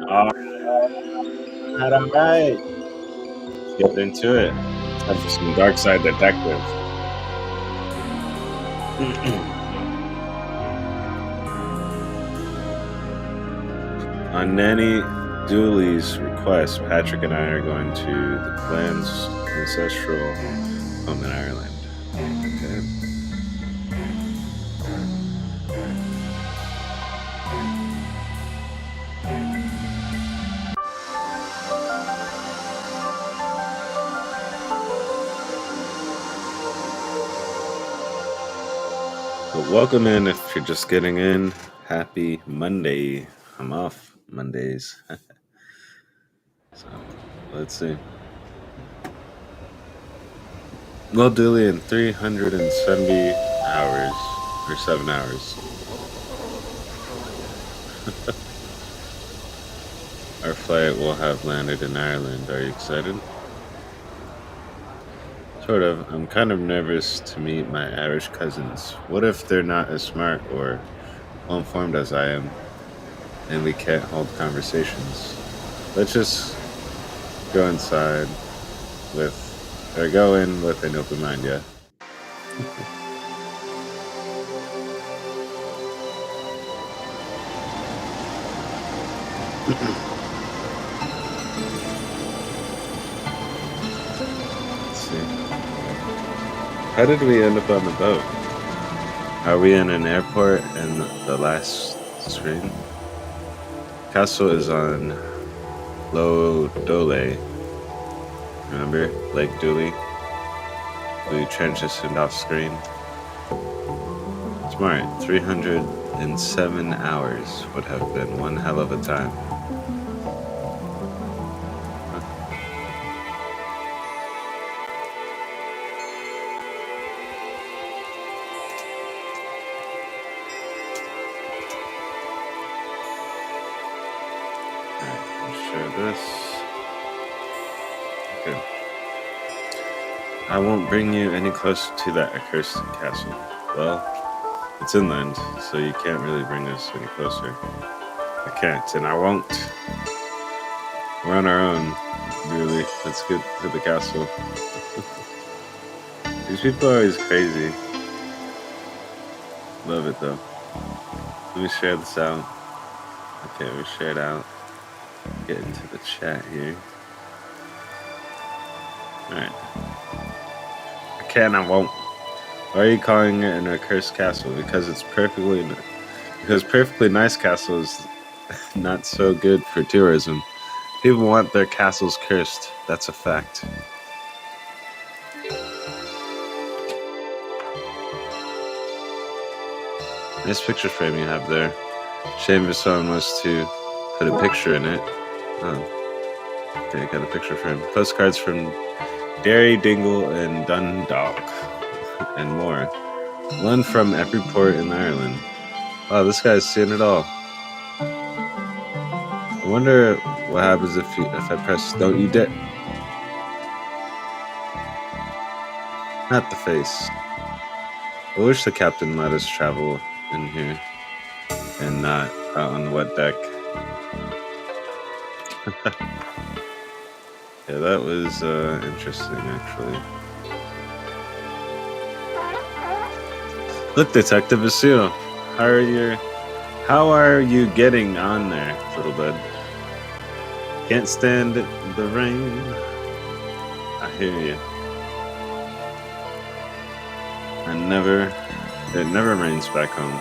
All right, all right. Let's get into it. Time for some Darkside Detective. On Nanny Dooley's request, Patrick and I are going to the clan's ancestral home in Ireland. Okay. But welcome in if you're just getting in. Happy Monday. I'm off Mondays. So let's see. Well, Dooley in 370 hours or 7 hours. Our flight will have landed in Ireland. Are you excited? Sort of. I'm kind of nervous to meet my Irish cousins. What if they're not as smart or well informed as I am and we can't hold conversations? Let's just go inside go in with an open mind, yeah? Let's see. How did we end up on the boat? Are we in an airport in the last screen? Castle is on Low Dole. Remember? Lake Dooley? We transitioned off screen. Smart. 307 hours would have been one hell of a time. This. Okay. I won't bring you any closer to that accursed castle. Well, it's inland, so you can't really bring us any closer. I can't, and I won't. We're on our own, really. Let's get to the castle. These people are always crazy. Love it, though. Let me share this out. Okay, we share it out. Get into the chat here. Alright. I can, I won't. Why are you calling it an accursed castle? Because perfectly nice castles not so good for tourism. People want their castles cursed. That's a fact. Nice picture frame you have there. Shame if someone was to put a picture in it. Oh. Okay, I got a picture frame. Postcards from Derry, Dingle, and Dundalk, and more. One from every port in Ireland. Wow, this guy's seen it all. I wonder what happens if I press don't you dare. Not the face. I wish the captain let us travel in here and not out on the wet deck. Yeah, that was interesting, actually. Look, Detective Vasil, how are you getting on there, little bud? Can't stand the rain. I hear you. It never rains back home.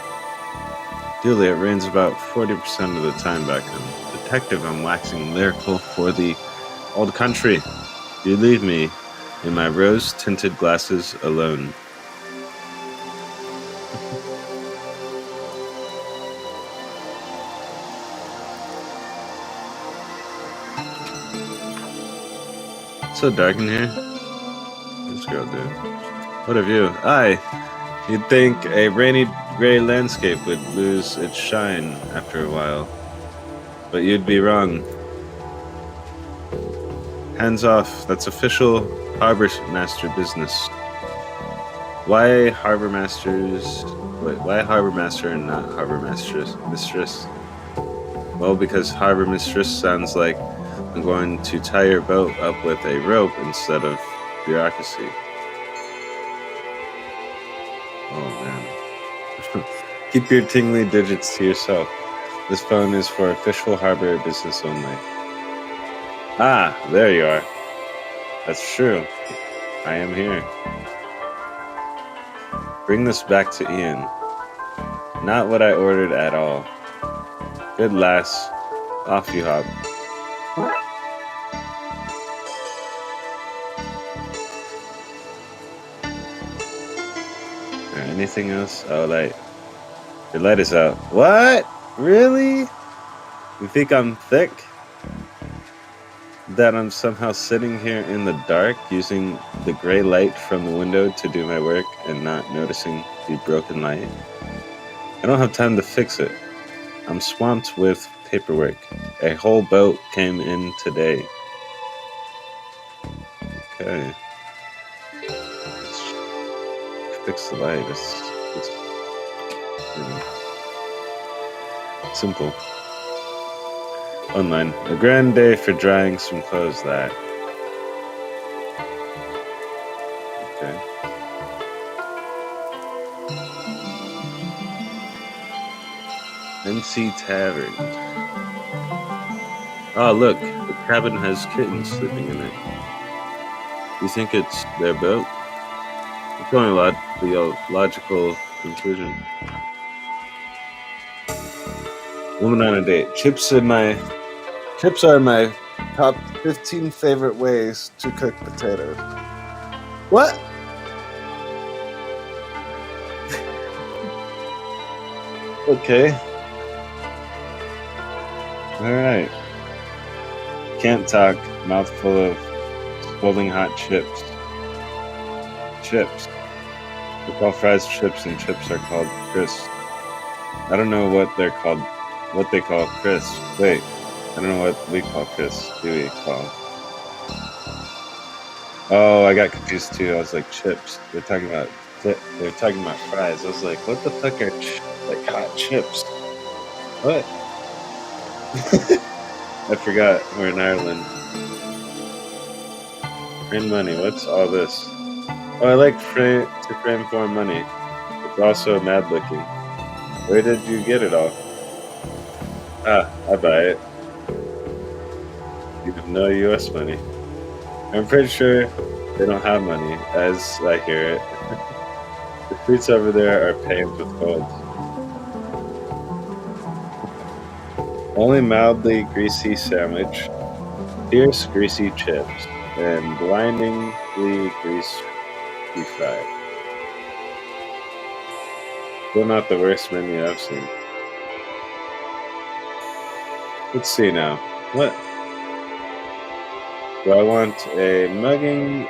Duly, it rains about 40% of the time back home. Detective, I'm waxing lyrical for the old country. You leave me in my rose-tinted glasses alone. It's so dark in here. This girl, dude. What of you? You'd think a rainy gray landscape would lose its shine after a while. But you'd be wrong. Hands off. That's official harbor master business. Why harbor master and not harbor mistress? Well, because harbor mistress sounds like I'm going to tie your boat up with a rope instead of bureaucracy. Oh man. Keep your tingly digits to yourself. This phone is for official harbor business only. Ah, there you are. That's true. I am here. Bring this back to Ian. Not what I ordered at all. Good lass. Off you hop. Anything else? Oh, light. Your light is out. What? Really? You think I'm thick? That I'm somehow sitting here in the dark using the gray light from the window to do my work and not noticing the broken light? I don't have time to fix it. I'm swamped with paperwork. A whole boat came in today. Okay. Let's fix the light. It's simple. Online. A grand day for drying some clothes that. Okay. NC Tavern. Oh, look. The cabin has kittens sleeping in it. You think it's their boat? It's only the logical conclusion. Woman on a date. Chips are my top 15 favorite ways to cook potatoes. What? Okay. Alright. Can't talk. Mouthful of scalding hot chips. Chips. We call fries chips and chips are called crisps. I don't know what they're called. What they call crisps. Wait. I don't know what we call crisps. Do we call? Oh, I got confused too. I was like chips. They're talking about fries. I was like, what the fuck are like hot chips? What? I forgot. We're in Ireland. Frame money. What's all this? Oh, I like to frame foreign money. It's also mad looking. Where did you get it all? Ah, I buy it. You have no US money. I'm pretty sure they don't have money, as I hear it. The fruits over there are paved with gold. Only mildly greasy sandwich, fierce greasy chips, and blindingly greasy fried. Still not the worst menu I've seen. Let's see now. What? Do I want a mugging,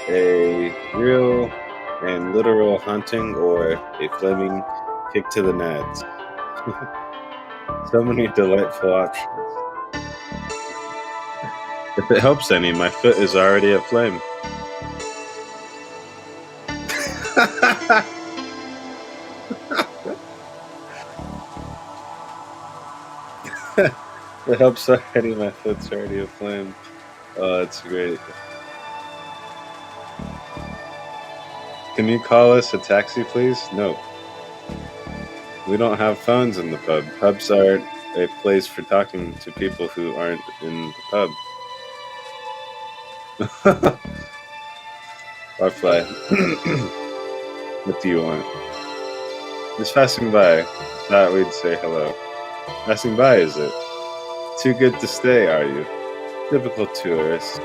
a real and literal haunting, or a flaming kick to the nads? So many delightful options. If it helps any, my foot is already aflame. It helps already, my foot's already aflame. Oh, that's great. Can you call us a taxi, please? No. We don't have phones in the pub. Pubs aren't a place for talking to people who aren't in the pub. Barfly. What do you want? Just passing by. Thought we'd say hello. Passing by, is it? Too good to stay, are you? Typical tourists.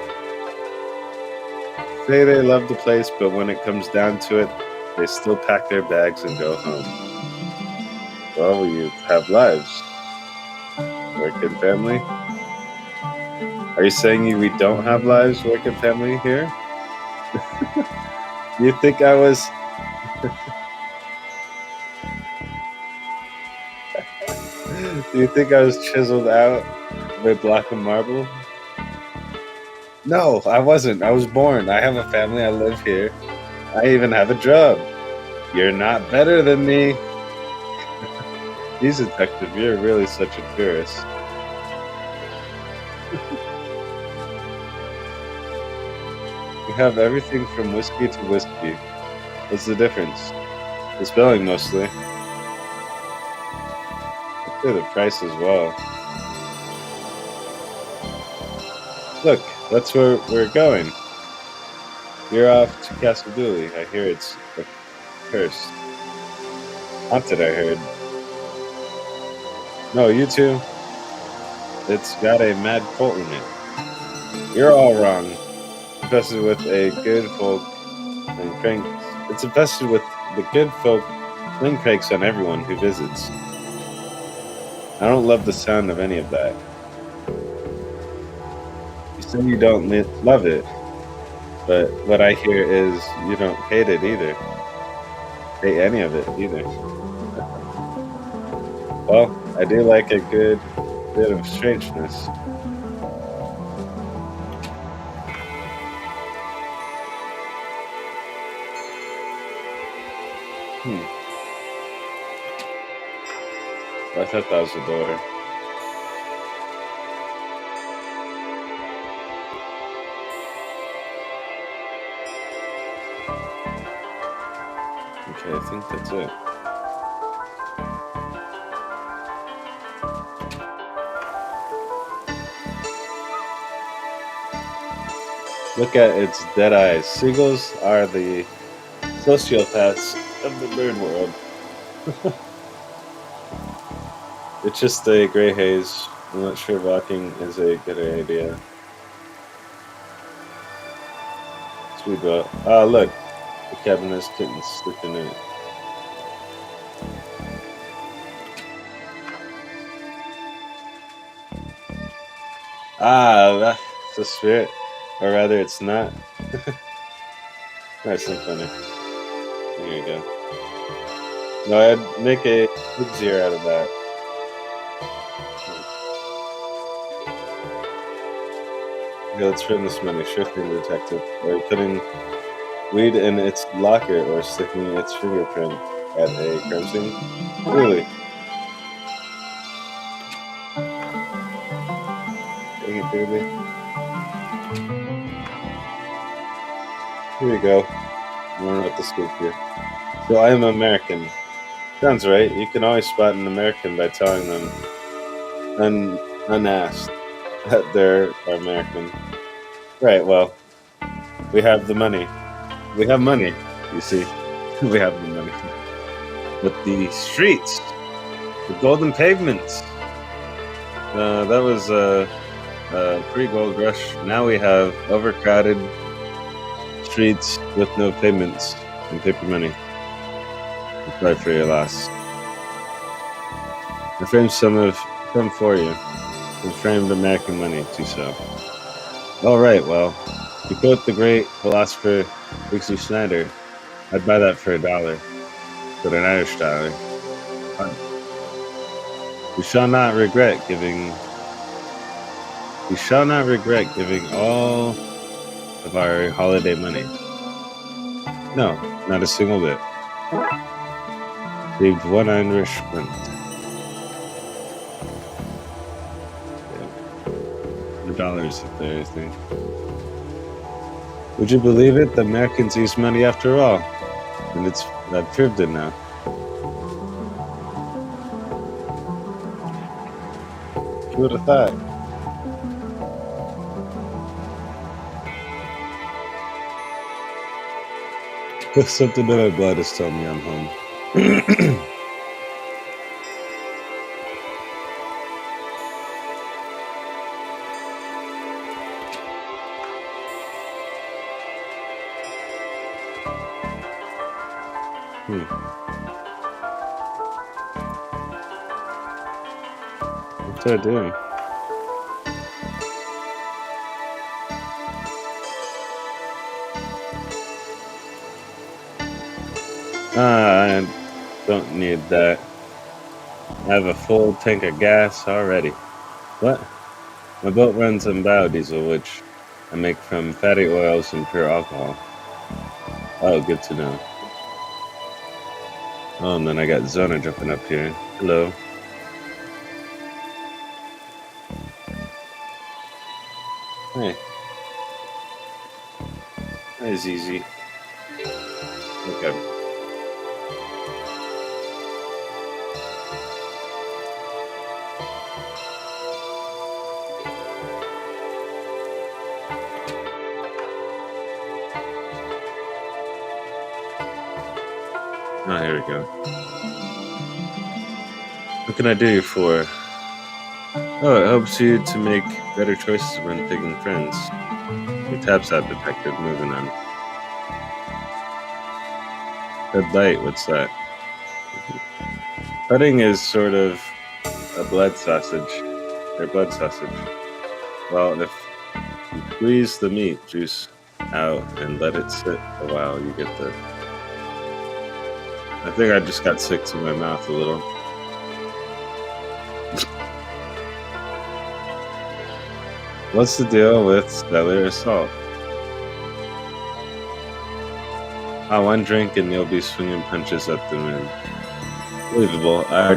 Say they love the place, but when it comes down to it, they still pack their bags and go home. Well, you have lives. Work and family? Are you saying we don't have lives, work and family here? You think I was... Do you think I was chiseled out of a block of marble? No, I wasn't. I was born. I have a family. I live here. I even have a job. You're not better than me. He's a detective. You're really such a tourist. We have everything from whiskey to whiskey. What's the difference? The spelling mostly. I'd say the price as well. Look, that's where we're going. You're off to CATerrPiLLA. I hear it's cursed. Haunted, I heard. No, you two. It's got a mad cult in it. You're all wrong. Infested with a good folk and cranks. It's infested with the good folk and cranks on everyone who visits. I don't love the sound of any of that. You say you don't love it, but what I hear is you don't hate it either. Hate any of it either. Well, I do like a good bit of strangeness. I thought that was the daughter. Okay, I think that's it. Look at its dead eyes. Seagulls are the sociopaths of the bird world. It's just a gray haze. I'm not sure walking is a good idea. Sweet boat. Ah, look. The cabin has kittens sleeping in it. Ah, that's a spirit. Or rather, it's not. Nice and funny. There you go. No, I'd make a big zero out of that. Okay, let's spend this money. Sure thing, detective. Are you putting weed in its locker or sticking its fingerprint at a crime scene? Really? Dang it, baby. Here we go. Learn what to speak here. So I am American. Sounds right. You can always spot an American by telling them, unasked, that they're American. Right, well, we have the money. We have money, you see. We have the money. But the streets, the golden pavements, that was a pre-gold rush. Now we have overcrowded streets with no pavements and paper money. I'm sorry for your loss. I framed some for you. And framed American money to sell. All right, well, to quote the great philosopher Dixie Snyder, I'd buy that for $1, but an Irish dollar. We shall not regret giving all of our holiday money. No, not a single bit. Saved one Irish mint. $1 up there, I think. Would you believe it? The Americans use money after all. And I've proved it now. Who would have thought? Something in my blood is telling me I'm home. What's I doing? I don't need that. I have a full tank of gas already. What? My boat runs on biodiesel, which I make from fatty oils and pure alcohol. Oh, good to know. Oh, and then I got Zona jumping up here. Hello. Hey. That is easy. Okay. Oh, here we go. What can I do for? Oh, it helps you to make better choices when picking friends. Your tabs out detected. Moving on. Red light. What's that? Pudding is sort of a blood sausage. They're blood sausage. Well, if you squeeze the meat juice out and let it sit a while, you get the. I think I just got sick to my mouth a little. What's the deal with cellular assault? One drink and you'll be swinging punches at the moon. Believable. I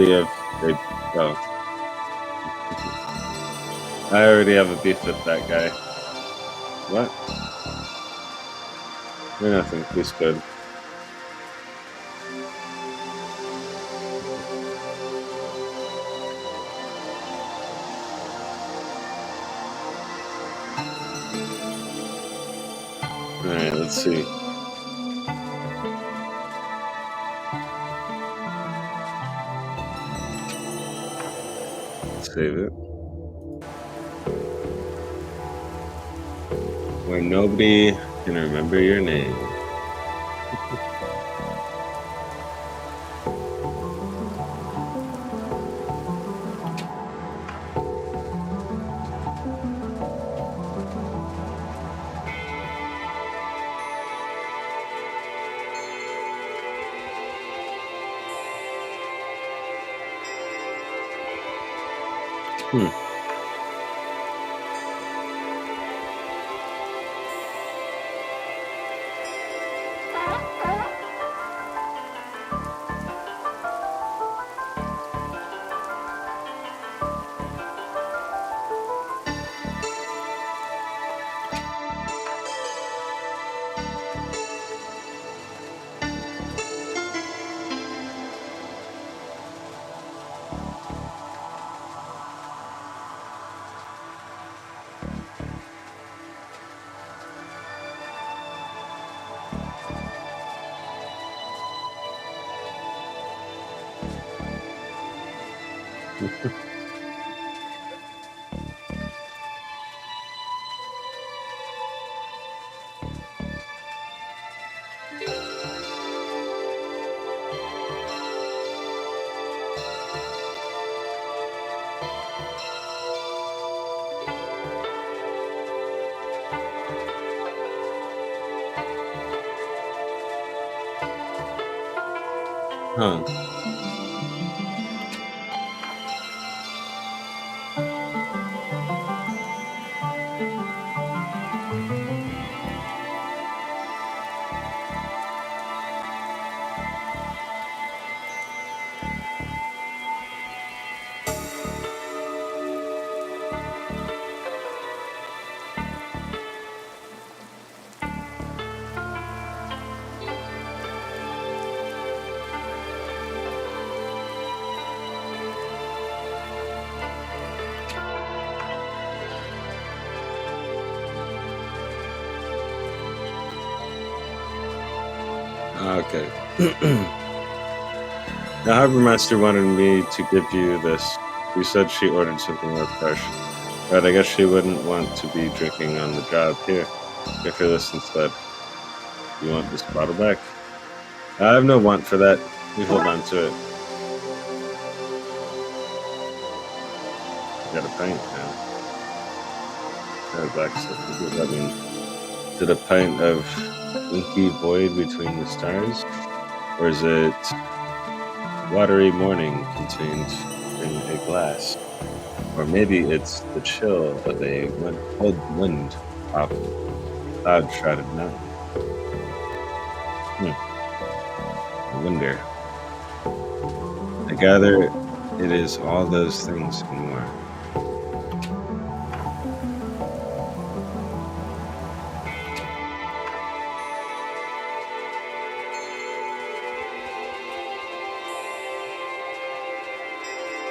already have a beef with that guy. What? You're nothing. He's good. Alright, let's see. Save it. Where nobody can remember your name. Huh. Okay. The harbor master wanted me to give you this. She said she ordered something more fresh, but I guess she wouldn't want to be drinking on the job. Here, get for this instead. You want this bottle back? I have no want for that. We hold on to it. You got a pint now. Black stuff. What does that mean? Is it a pint of inky void between the stars? Or is it watery morning contained in a glass? Or maybe it's the chill of a cold wind off cloud-shrouded mountain. I wonder. I gather it is all those things and more.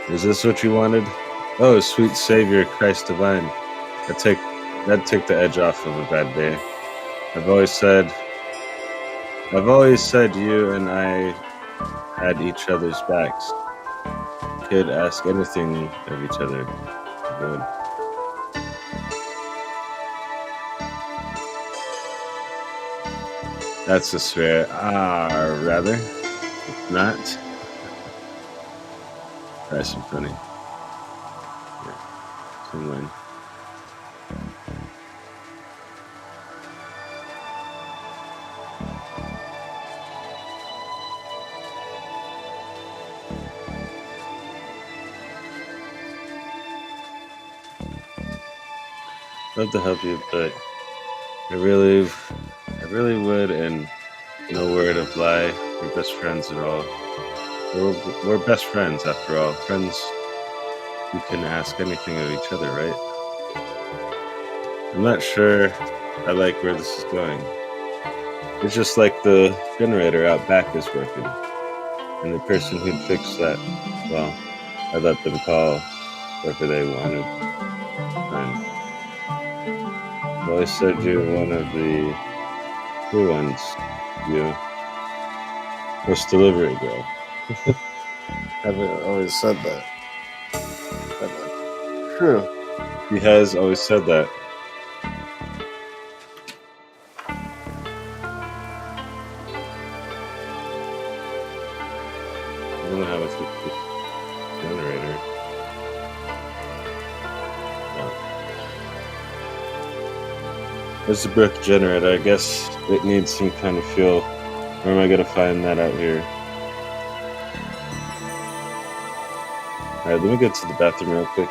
Is this what you wanted? Oh, sweet Savior, Christ divine. That'd take the edge off of a bad day. I've always said you and I had each other's backs. Could ask anything of each other. Good. That's a swear. Rather. If not. Try some funny. Yeah. Some line. Love to help you, but I really would, and no word of lie. We're best friends and all. We're best friends after all. Friends who can ask anything of each other, right? I'm not sure I like where this is going. It's just like the generator out back is working. And the person who'd fix that, well, I let them call whoever they wanted. And I always said you were one of the cool ones. You post delivery girl. I've always said that. True. He has always said that. I don't know how to fix this generator. No. There's the brick generator. I guess it needs some kind of fuel. Where am I gonna find that out here? Alright, let me get to the bathroom real quick.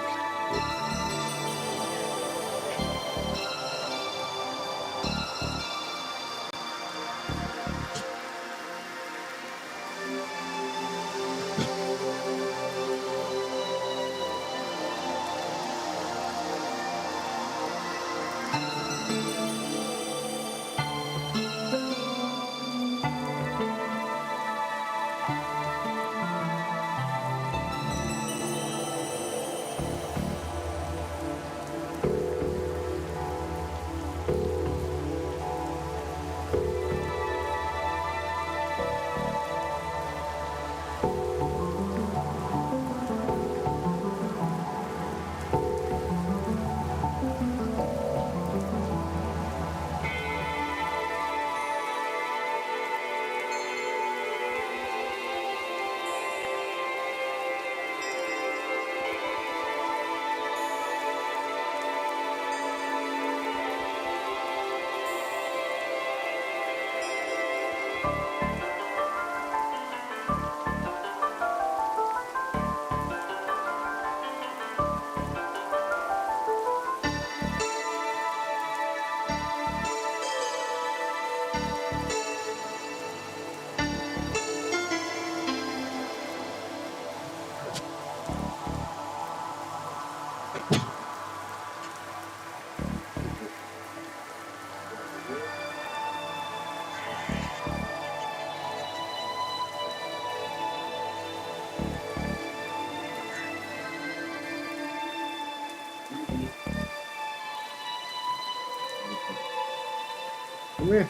Come here.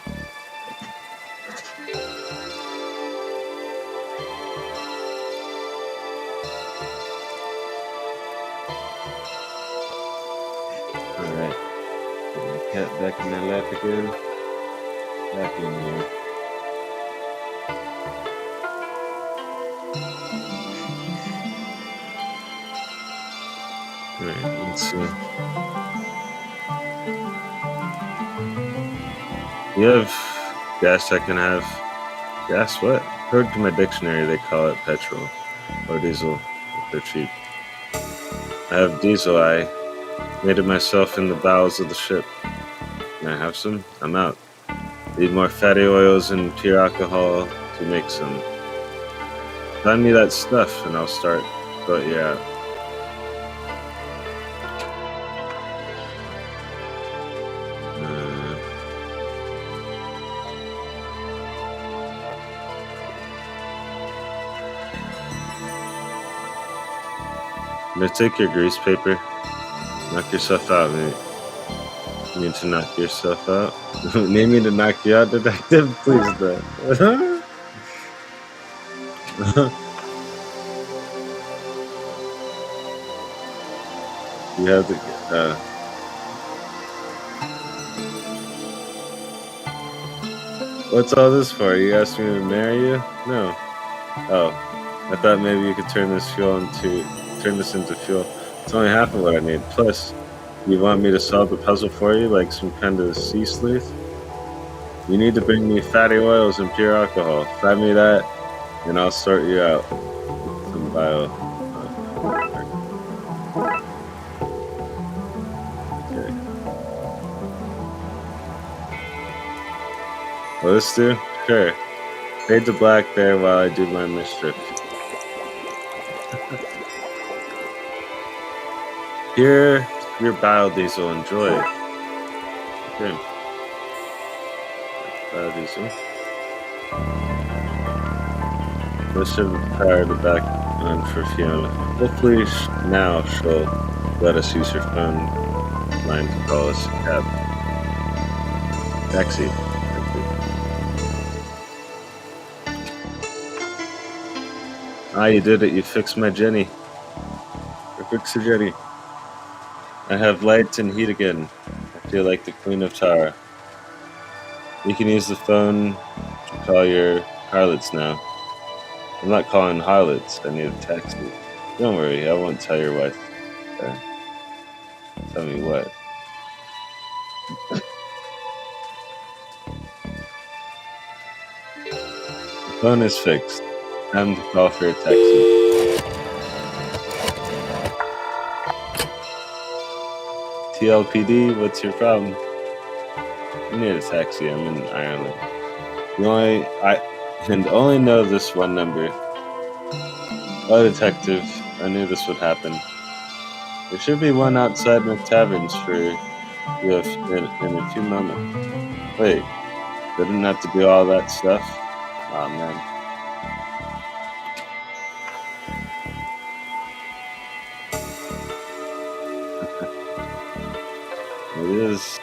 Alright. Put my cat back in my lap again. Back in here. Alright, let's see. You have gas I can have. Gas what? According to my dictionary, they call it petrol or diesel if they're cheap. I have diesel. I made it myself in the bowels of the ship. Can I have some? I'm out. Need more fatty oils and pure alcohol to make some. Find me that stuff and I'll start. But yeah. Now take your grease paper. Knock yourself out, mate. You need to knock yourself out. Need me to knock you out, detective? Please don't. You have to. What's all this for? You asked me to marry you? No. Oh, I thought maybe you could turn this into fuel. It's only half of what I need. Plus, you want me to solve the puzzle for you, like some kind of sea sleuth? You need to bring me fatty oils and pure alcohol. Find me that, and I'll sort you out. Some bio. Okay. Will this do? Sure. Fade to black there while I do my mischief. Here, your biodiesel. Enjoy. Okay. Biodiesel. This should power the back on for Fiona. Hopefully now she'll let us use her phone line to call us a cab. Taxi. Ah, you did it. You fixed my Jenny. Or fix the Jenny. I have light and heat again. I feel like the Queen of Tara. You can use the phone to call your harlots now. I'm not calling harlots. I need a taxi. Don't worry. I won't tell your wife. Tell me what. The phone is fixed. Time to call for a taxi. TLPD, what's your problem? I need a taxi. I'm in Ireland. I only know this one number. Oh, detective, I knew this would happen. There should be one outside McTavern's for you in a few moments. Wait, didn't have to do all that stuff? Aw, man. It is.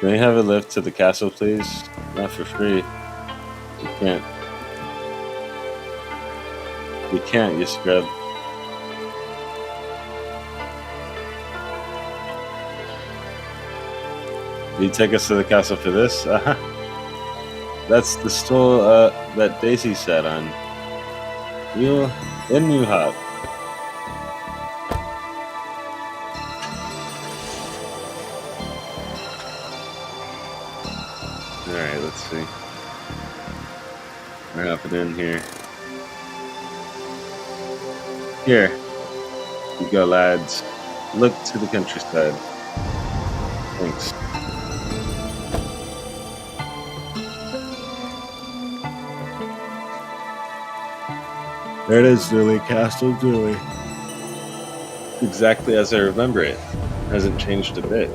Can we have a lift to the castle, please? Not for free. You can't. You can't, you scrub. You take us to the castle for this? That's the stole that Daisy sat on. You hop. Alright, let's see. We're hopping in here. Here. You go, lads. Look to the countryside. Thanks. There it is, Julie. Castle Julie. Exactly as I remember it. Hasn't changed a bit.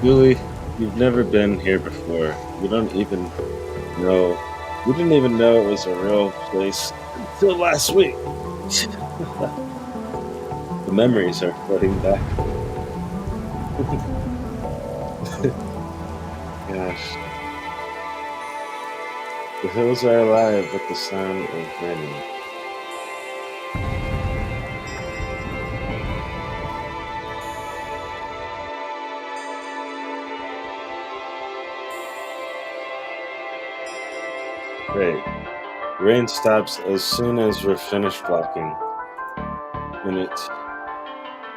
Julie, you've never been here before. You didn't even know it was a real place until last week. The memories are flooding back. Gosh. The hills are alive with the sound of rain. Great. Rain stops as soon as we're finished walking.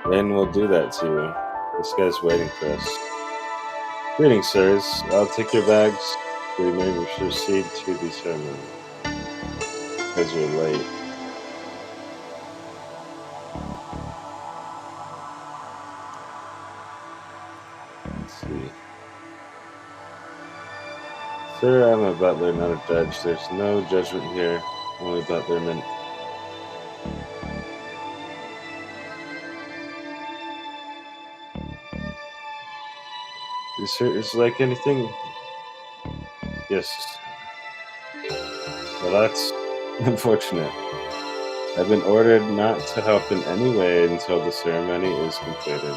Rain will do that to you. This guy's waiting for us. Greetings, sirs. I'll take your bags. We may proceed to the ceremony. Because you're late. Let's see. Sir, I'm a butler, not a judge. There's no judgment here, only butlerment. Is like anything? Yes. Well, that's unfortunate. I've been ordered not to help in any way until the ceremony is completed.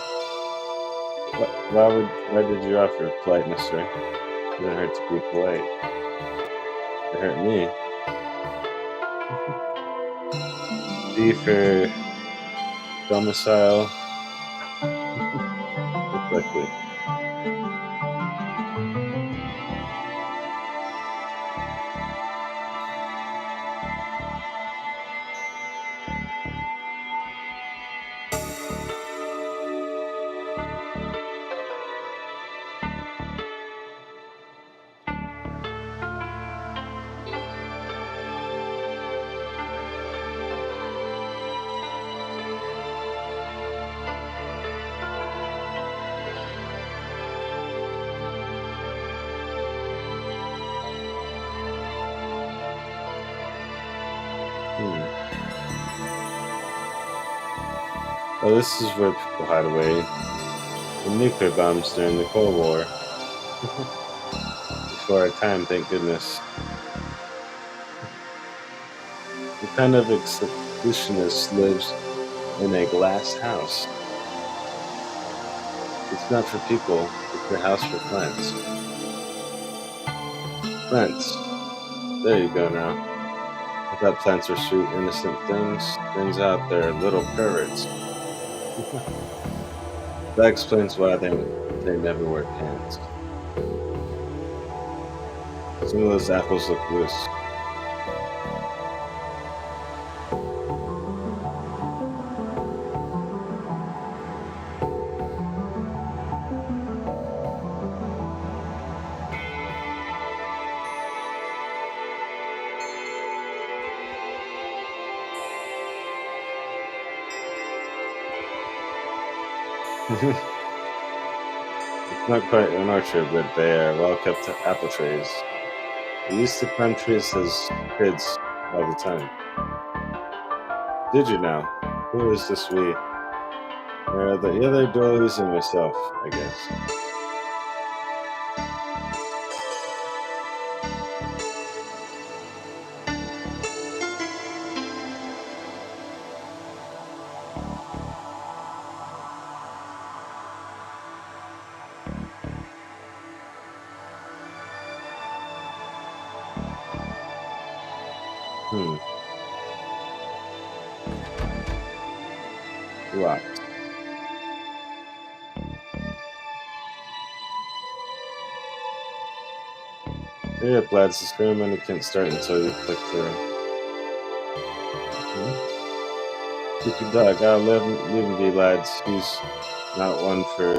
Why did you offer politeness, sir? It didn't hurt to be polite. It hurt me. D for domicile. Exactly. Oh, this is where people hide away. The nuclear bombs during the Cold War. Before our time, thank goodness. What kind of executionist lives in a glass house? It's not for people, it's a house for plants. Plants. There you go now. I thought plants were sweet, innocent things. Turns out they're little perverts. That explains why they never wear pants. Some of those apples look loose. It's not quite an orchard, but they are well-kept apple trees. We used to climb trees as kids all the time. Did you now? Who is this we? The other doilies and myself, I guess. Locked. Hurry up, lads. The ceremony can't start until you click through. Keep your dog. I'll leave him be, lads. He's not one for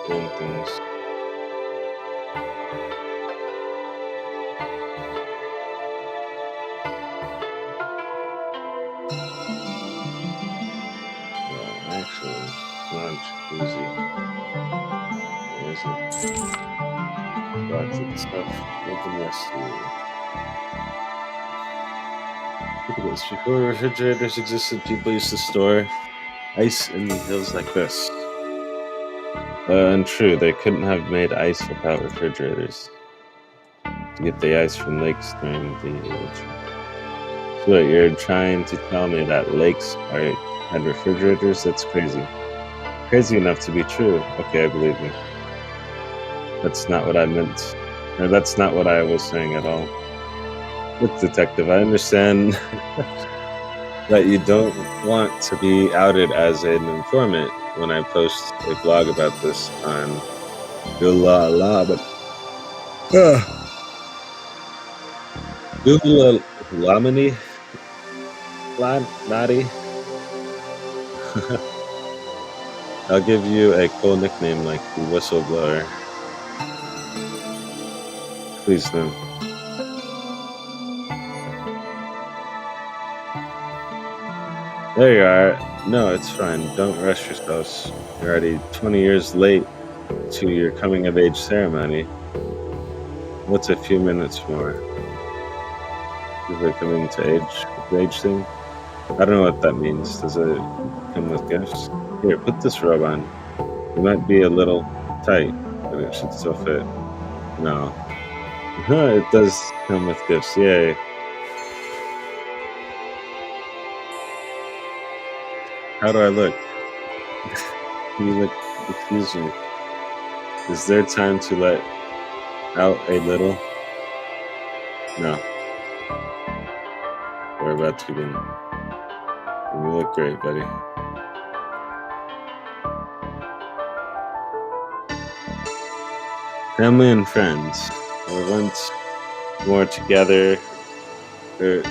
doing things. Actually, it's not a jacuzzi. Where is it? Lots of stuff. Nothing less to Look at this. Before refrigerators existed, people used to store ice in hills like this. Untrue, they couldn't have made ice without refrigerators. To get the ice from lakes during the age. So what, you're trying to tell me that lakes had refrigerators? That's crazy. Crazy enough to be true. Okay, I believe you. That's not what I meant. Or that's not what I was saying at all. Look, detective, I understand that you don't want to be outed as an informant when I post a blog about this on but Google Lamini Naughty. I'll give you a cool nickname like the whistleblower. Please no. There you are. No, it's fine. Don't rush yourselves. You're already 20 years late to your coming of age ceremony. What's a few minutes more? Is it coming to age thing? I don't know what that means. Does it come with gifts? Here, put this robe on. It might be a little tight, but it should still fit. No. It does come with gifts. Yay. How do I look? You look, excuse me. Is there time to let out a little? No. We're about to begin. You look great, buddy. Family and friends are once more together, or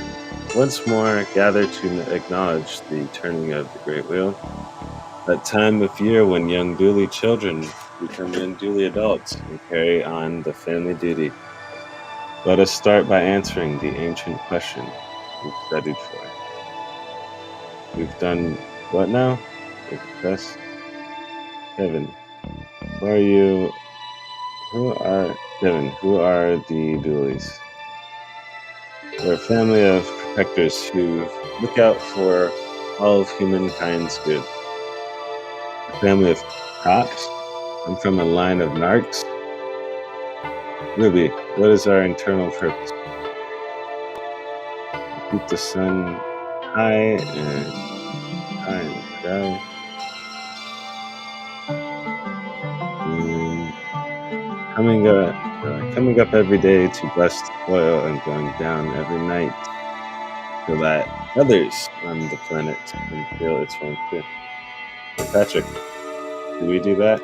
once more gathered to acknowledge the turning of the great wheel. That time of year when young duly children become unduly adults and carry on the family duty. Let us start by answering the ancient question we've studied for. We've done what now? With the test? Kevin, who are you? Who are the Doolies? We're a family of protectors who look out for all of humankind's good. A family of cops? I'm from a line of narcs. Ruby, what is our internal purpose? Keep the sun high and dry. Coming up every day to bless the soil and going down every night so that others on the planet can feel its warmth too. Patrick, do we do that?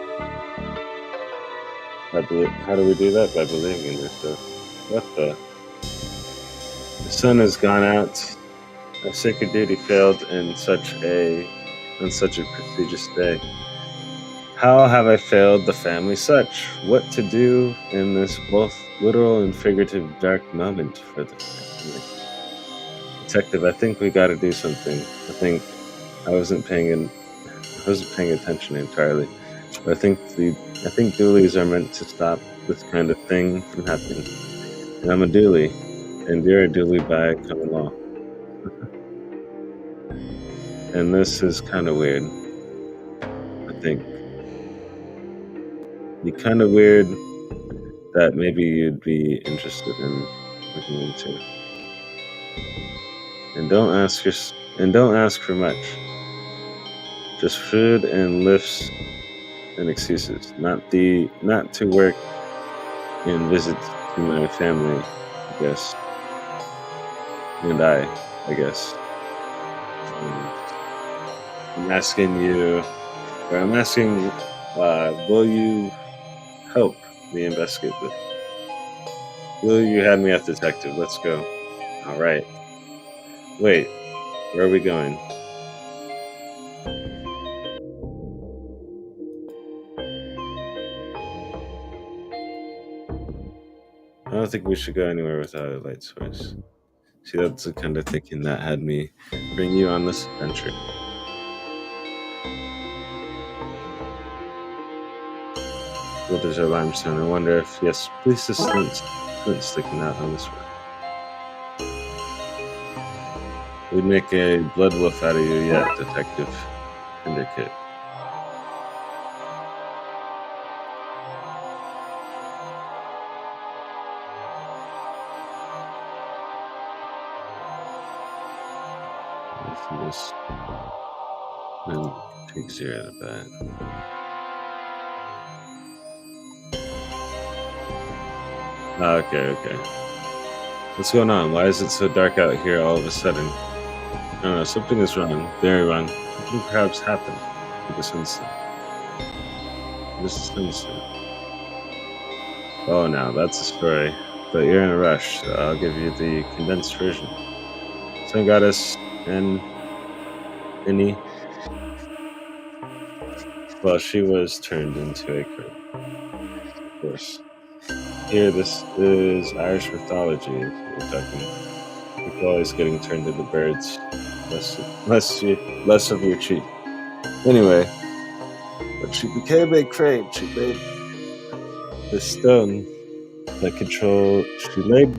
How do we do that? By believing in this. What the? The sun has gone out. Our sacred duty failed on such a prestigious day. How have I failed the family such? What to do in this both literal and figurative dark moment for the family? Detective, I think we gotta do something. I think I wasn't paying attention entirely. But I think doolies are meant to stop this kind of thing from happening. And I'm a doolie, and you're a doolie by common law. And this is kind of weird. I think be kind of weird that maybe you'd be interested in looking into. And don't ask for much. Just food and lifts and excuses. Not to work and visits to my family, I guess. And I guess. I'm asking, will you help me investigate this? Will you had me at detective? Let's go. All right. Wait, where are we going? I don't think we should go anywhere without a light source. See, that's the kind of thinking that had me bring you on this adventure. Well, there's our limestone. I wonder if, yes, please just flint sticking out on this one. We'd make a blood wolf out of you yet, Detective Syndicate. This and take 0 out of that. Okay. What's going on? Why is it so dark out here all of a sudden? I don't know, something is wrong. Very wrong. Something perhaps happened to this instant. Oh, now that's a story. But you're in a rush, so I'll give you the condensed version. Sun goddess and Innie. Well, she was turned into a crow. Of course. Here, this is Irish mythology. We're talking. People always getting turned into birds. Less of your cheek. Anyway, but she became a crane. She laid the stone that controlled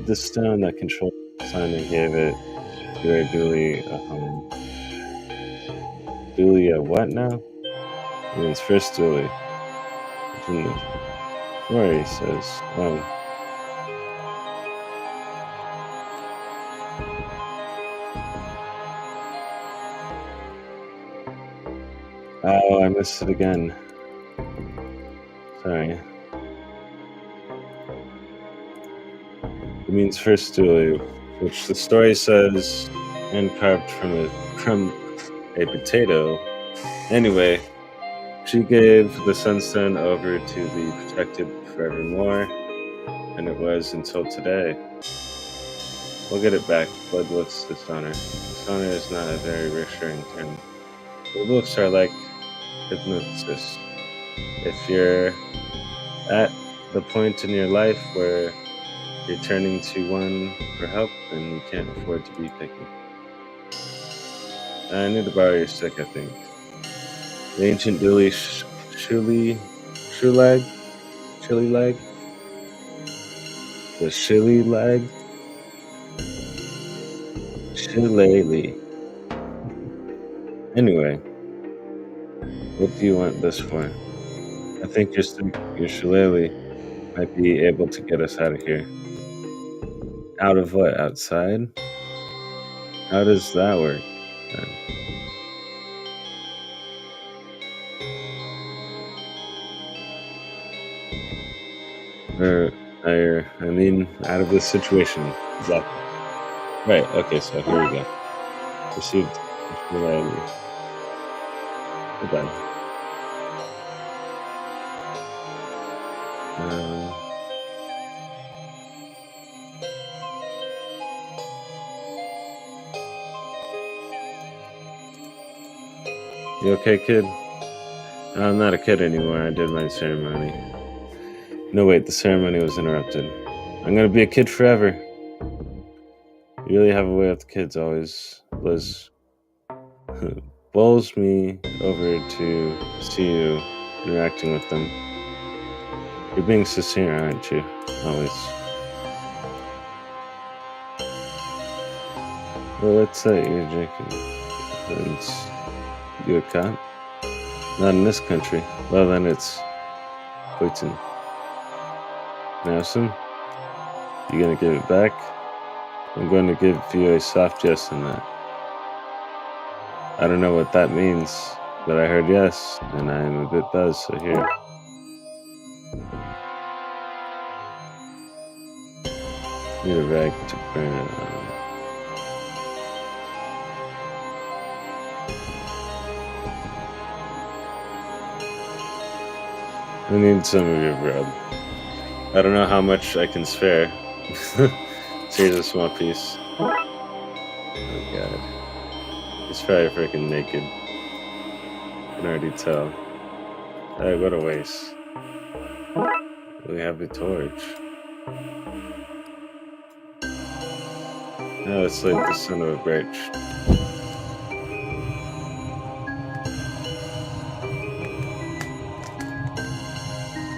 the sign and gave it to her duly a home. Duly a what now? It means first duly. Rory says, Oh, I missed it again. Sorry. It means first dually, which the story says, and carved from a potato. Anyway, she gave the sunstone over to be protected forevermore, and it was until today. We'll get it back. Bloodless dishonor. Dishonor is not a very reassuring term. Bloodless are like hypnosis. If you're at the point in your life where you're turning to one for help, then you can't afford to be picky. I need to borrow your stick, I think. The ancient Dili Shuli lag? The Shilly lag? Shillelagh. Anyway, what do you want this for? I think your shillelagh might be able to get us out of here. Out of what? Outside? How does that work then? I mean, out of this situation. Exactly. Right, okay, so here we go. Received shillelagh. Goodbye. You okay, kid? I'm not a kid anymore. I did my ceremony. No, wait, the ceremony was interrupted. I'm gonna be a kid forever. You really have a way with the kids always. Liz bowls me over to see you interacting with them. You're being sincere, aren't you? Always. Well, what's that you're drinking? You a cop? Not in this country. Well, then it's Poison. Nelson? You gonna give it back? I'm going to give you a soft yes on that. I don't know what that means, but I heard yes, and I am a bit buzzed, so here. Need a rag to burn it on. I need some of your bread. I don't know how much I can spare. Here's a small piece. Oh god. He's probably freaking naked. I can already tell. Hey, what a waste. We have a torch. No, it's like the son of a birch.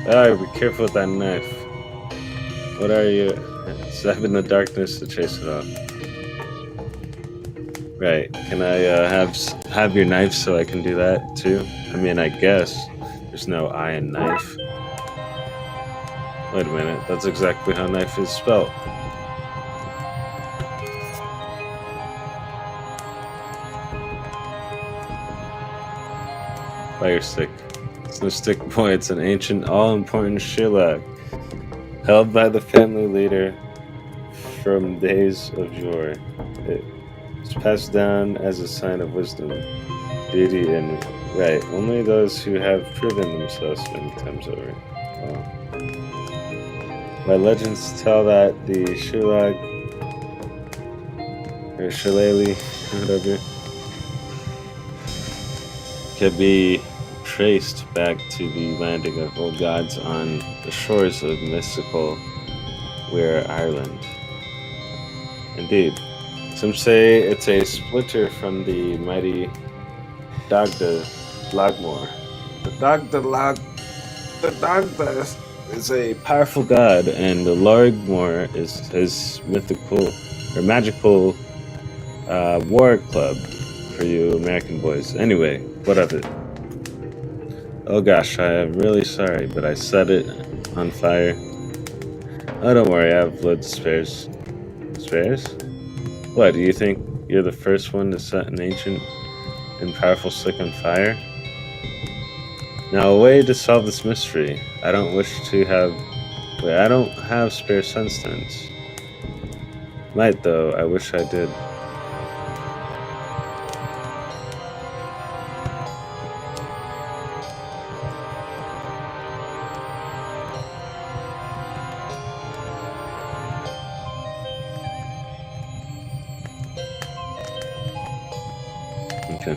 Ah, be careful with that knife. What are you? Step in the darkness to chase it off. Right. Can I have your knife so I can do that too? I mean, I guess there's no I in knife. Wait a minute. That's exactly how knife is spelled. Fire stick. It's no stick boy. It's an ancient, all-important shillelagh held by the family leader from days of yore. It's passed down as a sign of wisdom, beauty, and right. Only those who have proven themselves many times over. Wow. My legends tell that the shillelagh, or shillelagh, whatever, can be traced back to the landing of old gods on the shores of mystical Weir Ireland. Indeed. Some say it's a splinter from the mighty TAGzzz Lagmore. The TAGzzz is a powerful god, and the Lagmore is his mythical or magical war club for you American boys. Anyway, what of it? Oh gosh, I am really sorry, but I set it on fire. Oh, don't worry, I have loads of spares. Spares? What, do you think you're the first one to set an ancient and powerful stick on fire? Now, a way to solve this mystery. I don't wish to have. Wait, I don't have spare sunstones. Might though. I wish I did. Okay.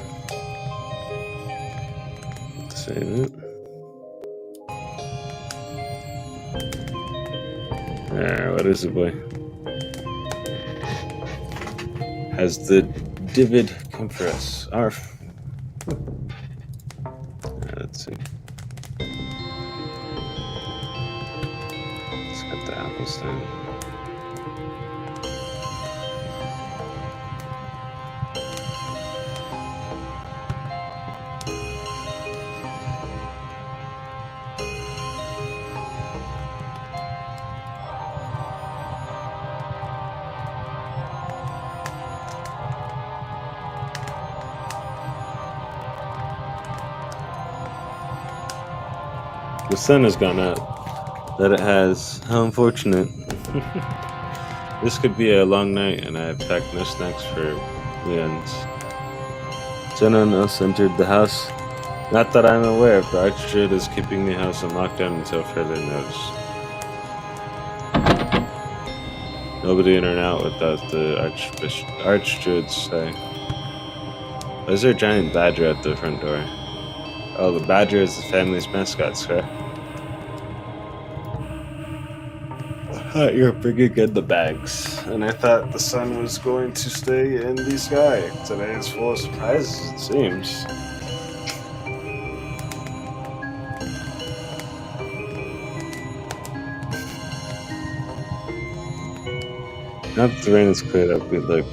Save it. What is it, boy? Has the divid come for us? Arf. Let's see. Let's get the apples down. The sun has gone up. That it has. How unfortunate. This could be a long night, and I have packed no snacks for weekends. Someone else entered the house. Not that I'm aware of. The Archdruid is keeping the house on lockdown until further notice. Nobody in or out without the Archdruid's say. Why is there a giant badger at the front door? Oh, the badger is the family's mascot, sir. You're bringing in the bags, and I thought the sun was going to stay in the sky. Today is full of surprises, it seems. Now that the rain is cleared up, we look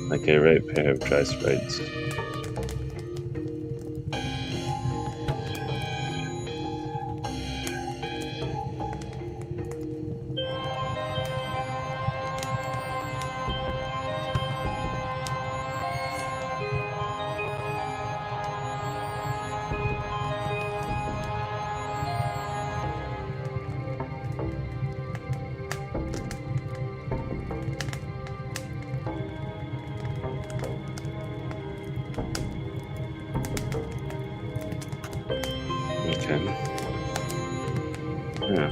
like a right pair of dry sprites. Yeah.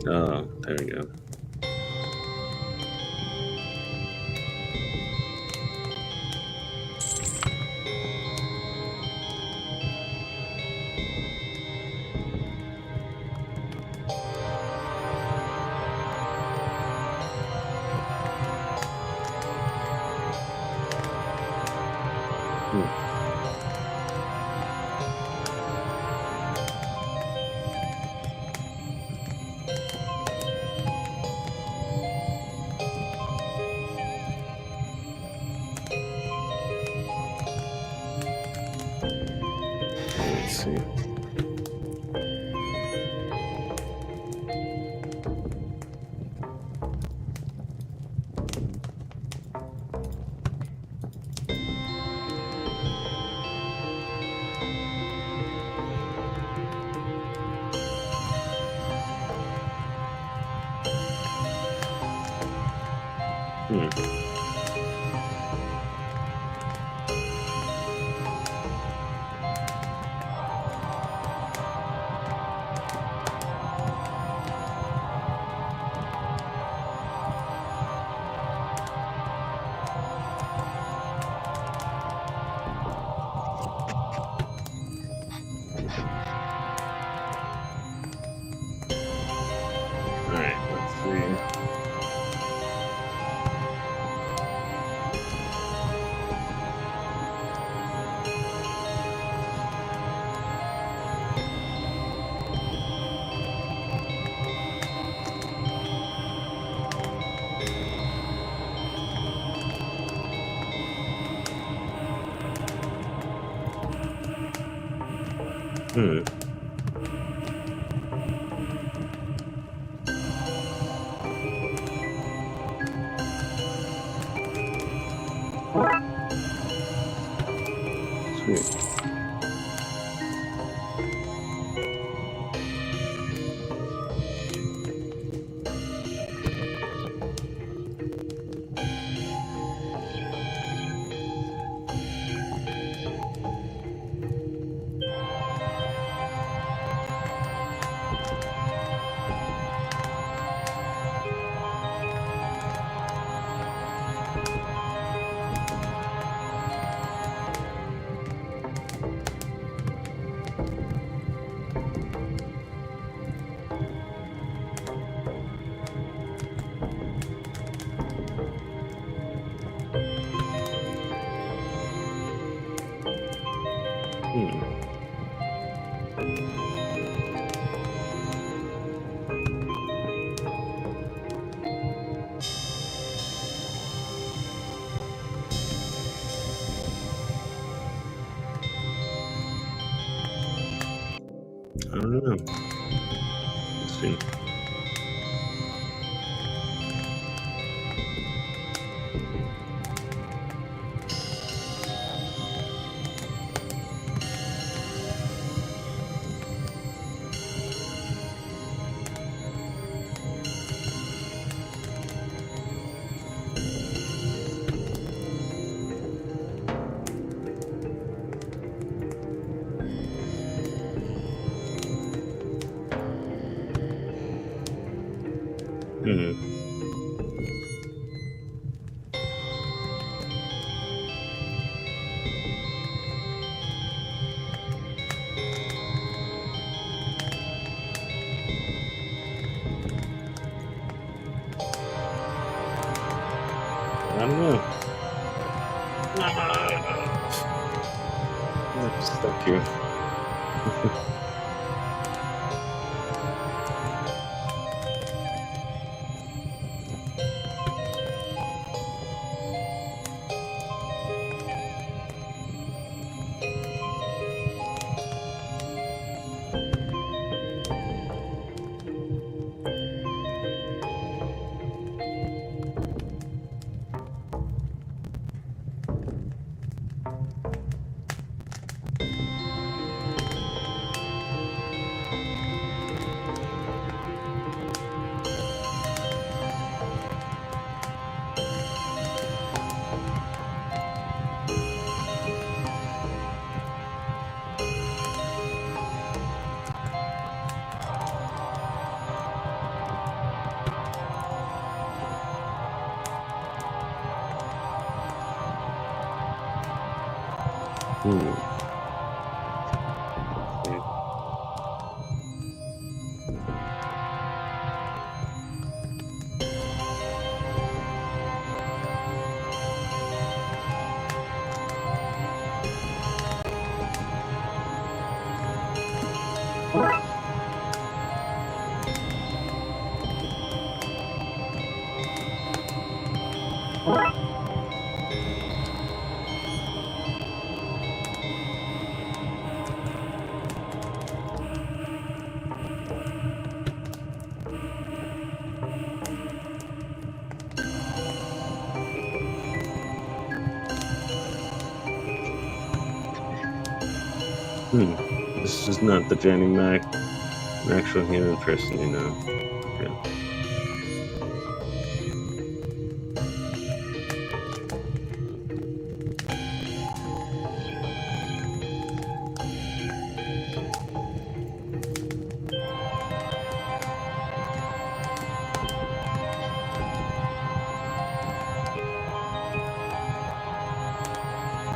Oh, there we go. Hmm. Sweet. I don't know. Let's see. I don't know. I'm stuck here. This is not the Jenny Mac, an actual human person, you know. Okay.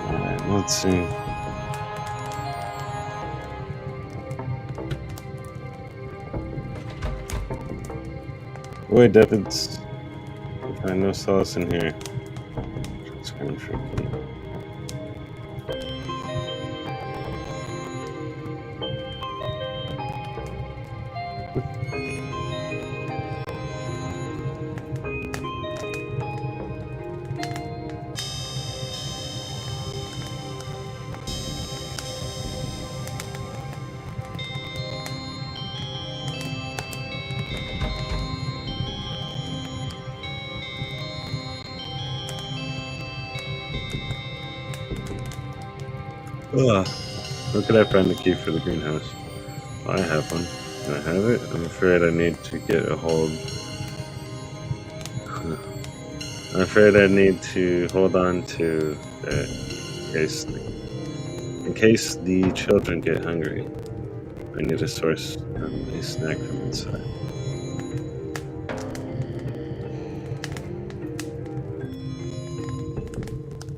Alright, let's see. Wait, Devin's. I find no solace in here. Screen freaking. Ugh. Where could I find the key for the greenhouse? Oh, I have one. Do I have it? I'm afraid I need to get a hold. I'm afraid I need to hold on to it in case the children get hungry. I need a source a snack from inside.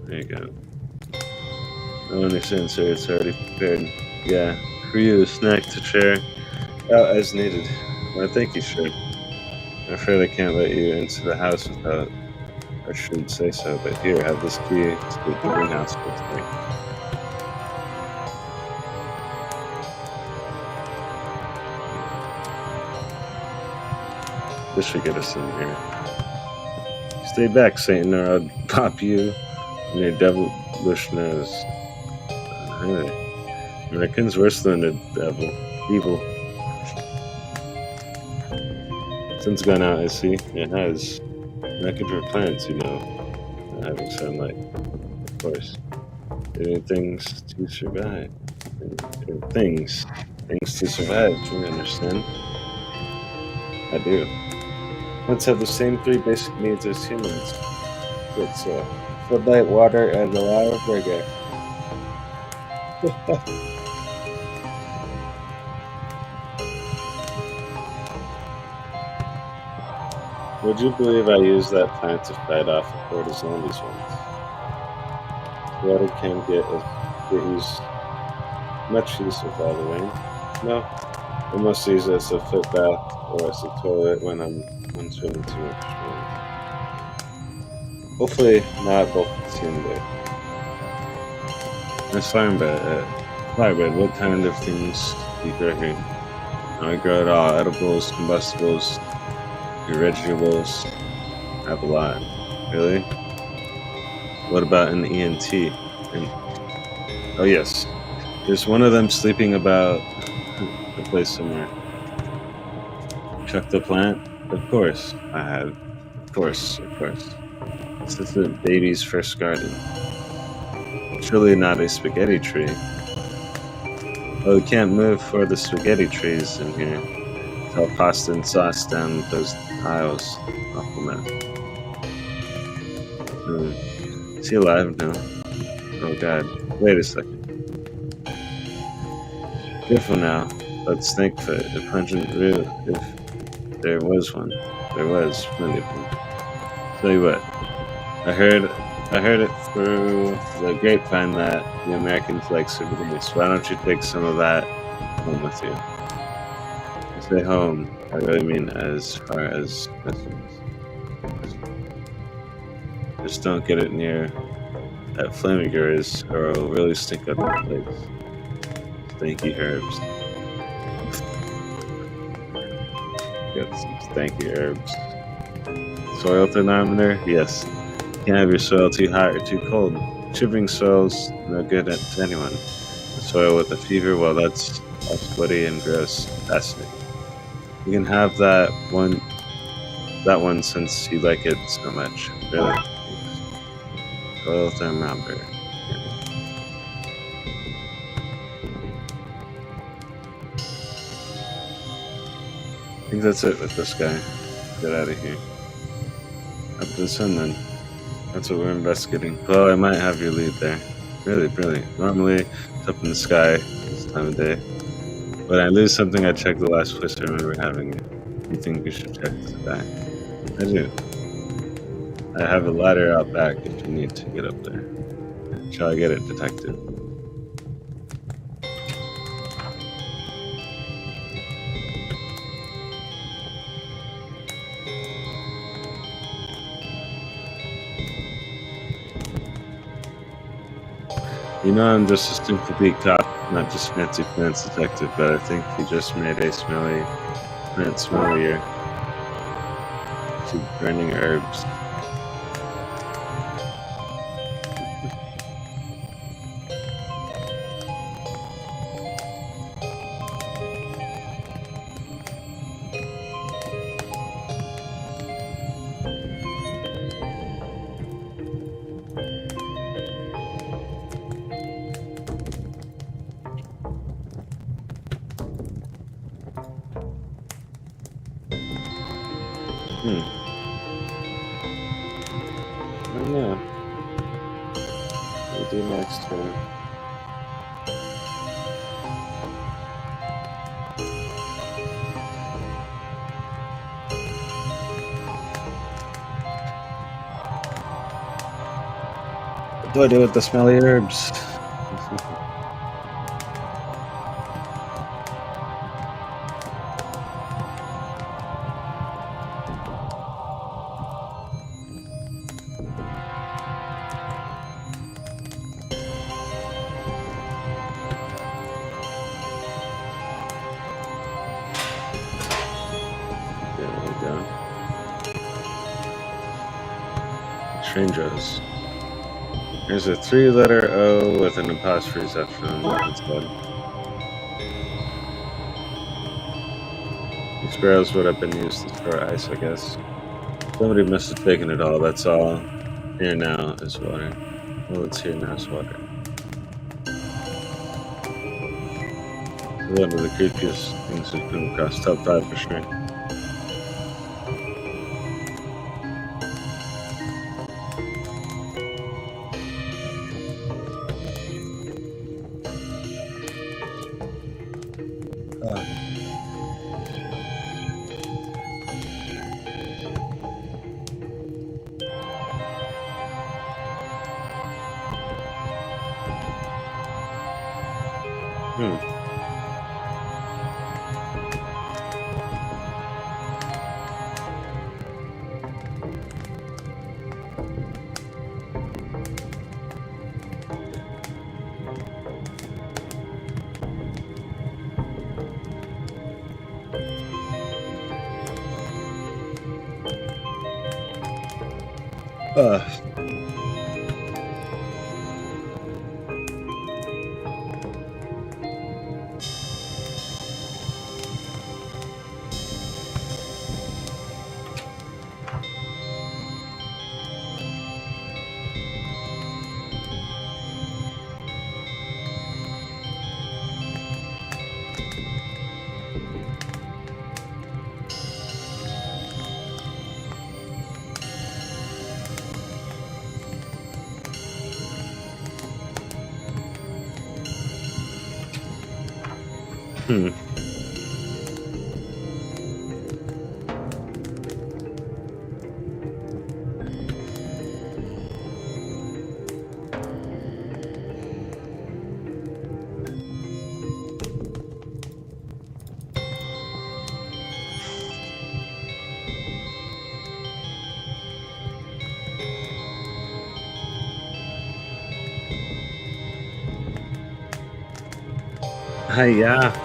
There you go. I understand, sir. It's already prepared. Yeah, for you, a snack to share out as needed. I think you should. I'm afraid I can't let you into the house without. I shouldn't say so, but here, have this key to the greenhouse with me. This should get us in here. Stay back, Satan, or I'll pop you in your devilish nose. American's worse than the devil. Evil. Sun's gone out, I see. It has. American for plants, you know. Having sunlight. Of course. Doing things to survive. Things to survive, do you understand? I do. Plants have the same 3 basic needs as humans. It's food, light, water, and a lot of reggae. Would you believe I used that plant to fight off a horde of zombies once? Water can get used much use with all the rain. No, I must use it as a foot bath or as a toilet when I'm swimming too much. Hopefully not both at the same day. That's fine, but what kind of things do you grow here? I grow it all: edibles, combustibles, vegetables. I have a lot. Really? What about an ENT? Oh yes, there's one of them sleeping about the place somewhere. Chuck the plant? Of course, I had. Of course. This is the baby's first garden. Surely not a spaghetti tree. Oh, we can't move for the spaghetti trees in here. It's all pasta and sauce down those aisles. Awful mess. Is he alive now? Oh god. Wait a second. Careful now. But Snakefoot, a pungent root, if there was one. There was plenty of them. Tell you what. I heard it through the grapevine that the Americans like super release. Why don't you take some of that home with you? I say home, I really mean as far as Christmas. Just don't get it near that flame of yours, or it'll really stink up the place. Stanky herbs. Got some stanky herbs. Soil thermometer? Yes. Can't have your soil too hot or too cold. Shivering soil's no good to anyone. The soil with a fever, well, that's all sweaty and gross. Fascinating. You can have that one since you like it so much. Really. Soil thermometer. I think that's it with this guy. Get out of here. Up to the sun then. That's what we're investigating. Well, I might have your lead there. Really brilliant. Normally, it's up in the sky this time of day. When I lose something, I check the last place I remember having it. You think we should check the sky? I do. I have a ladder out back if you need to get up there. Shall I get it, detective? You know, I'm just a stupid beat cop, not just fancy plants detective, but I think he just made a smelly plant smellier. To burning herbs. I don't know. We'll do next turn. What do I do with the smelly herbs? Strangers. There's a 3-letter O with an apostrophe after them. That's good. These barrels would have been used to store ice, I guess. Somebody must have taken it all. That's all. Here now is water. Well, it's here now is water. One of the creepiest things we've come across. Top 5 for sure. Yeah.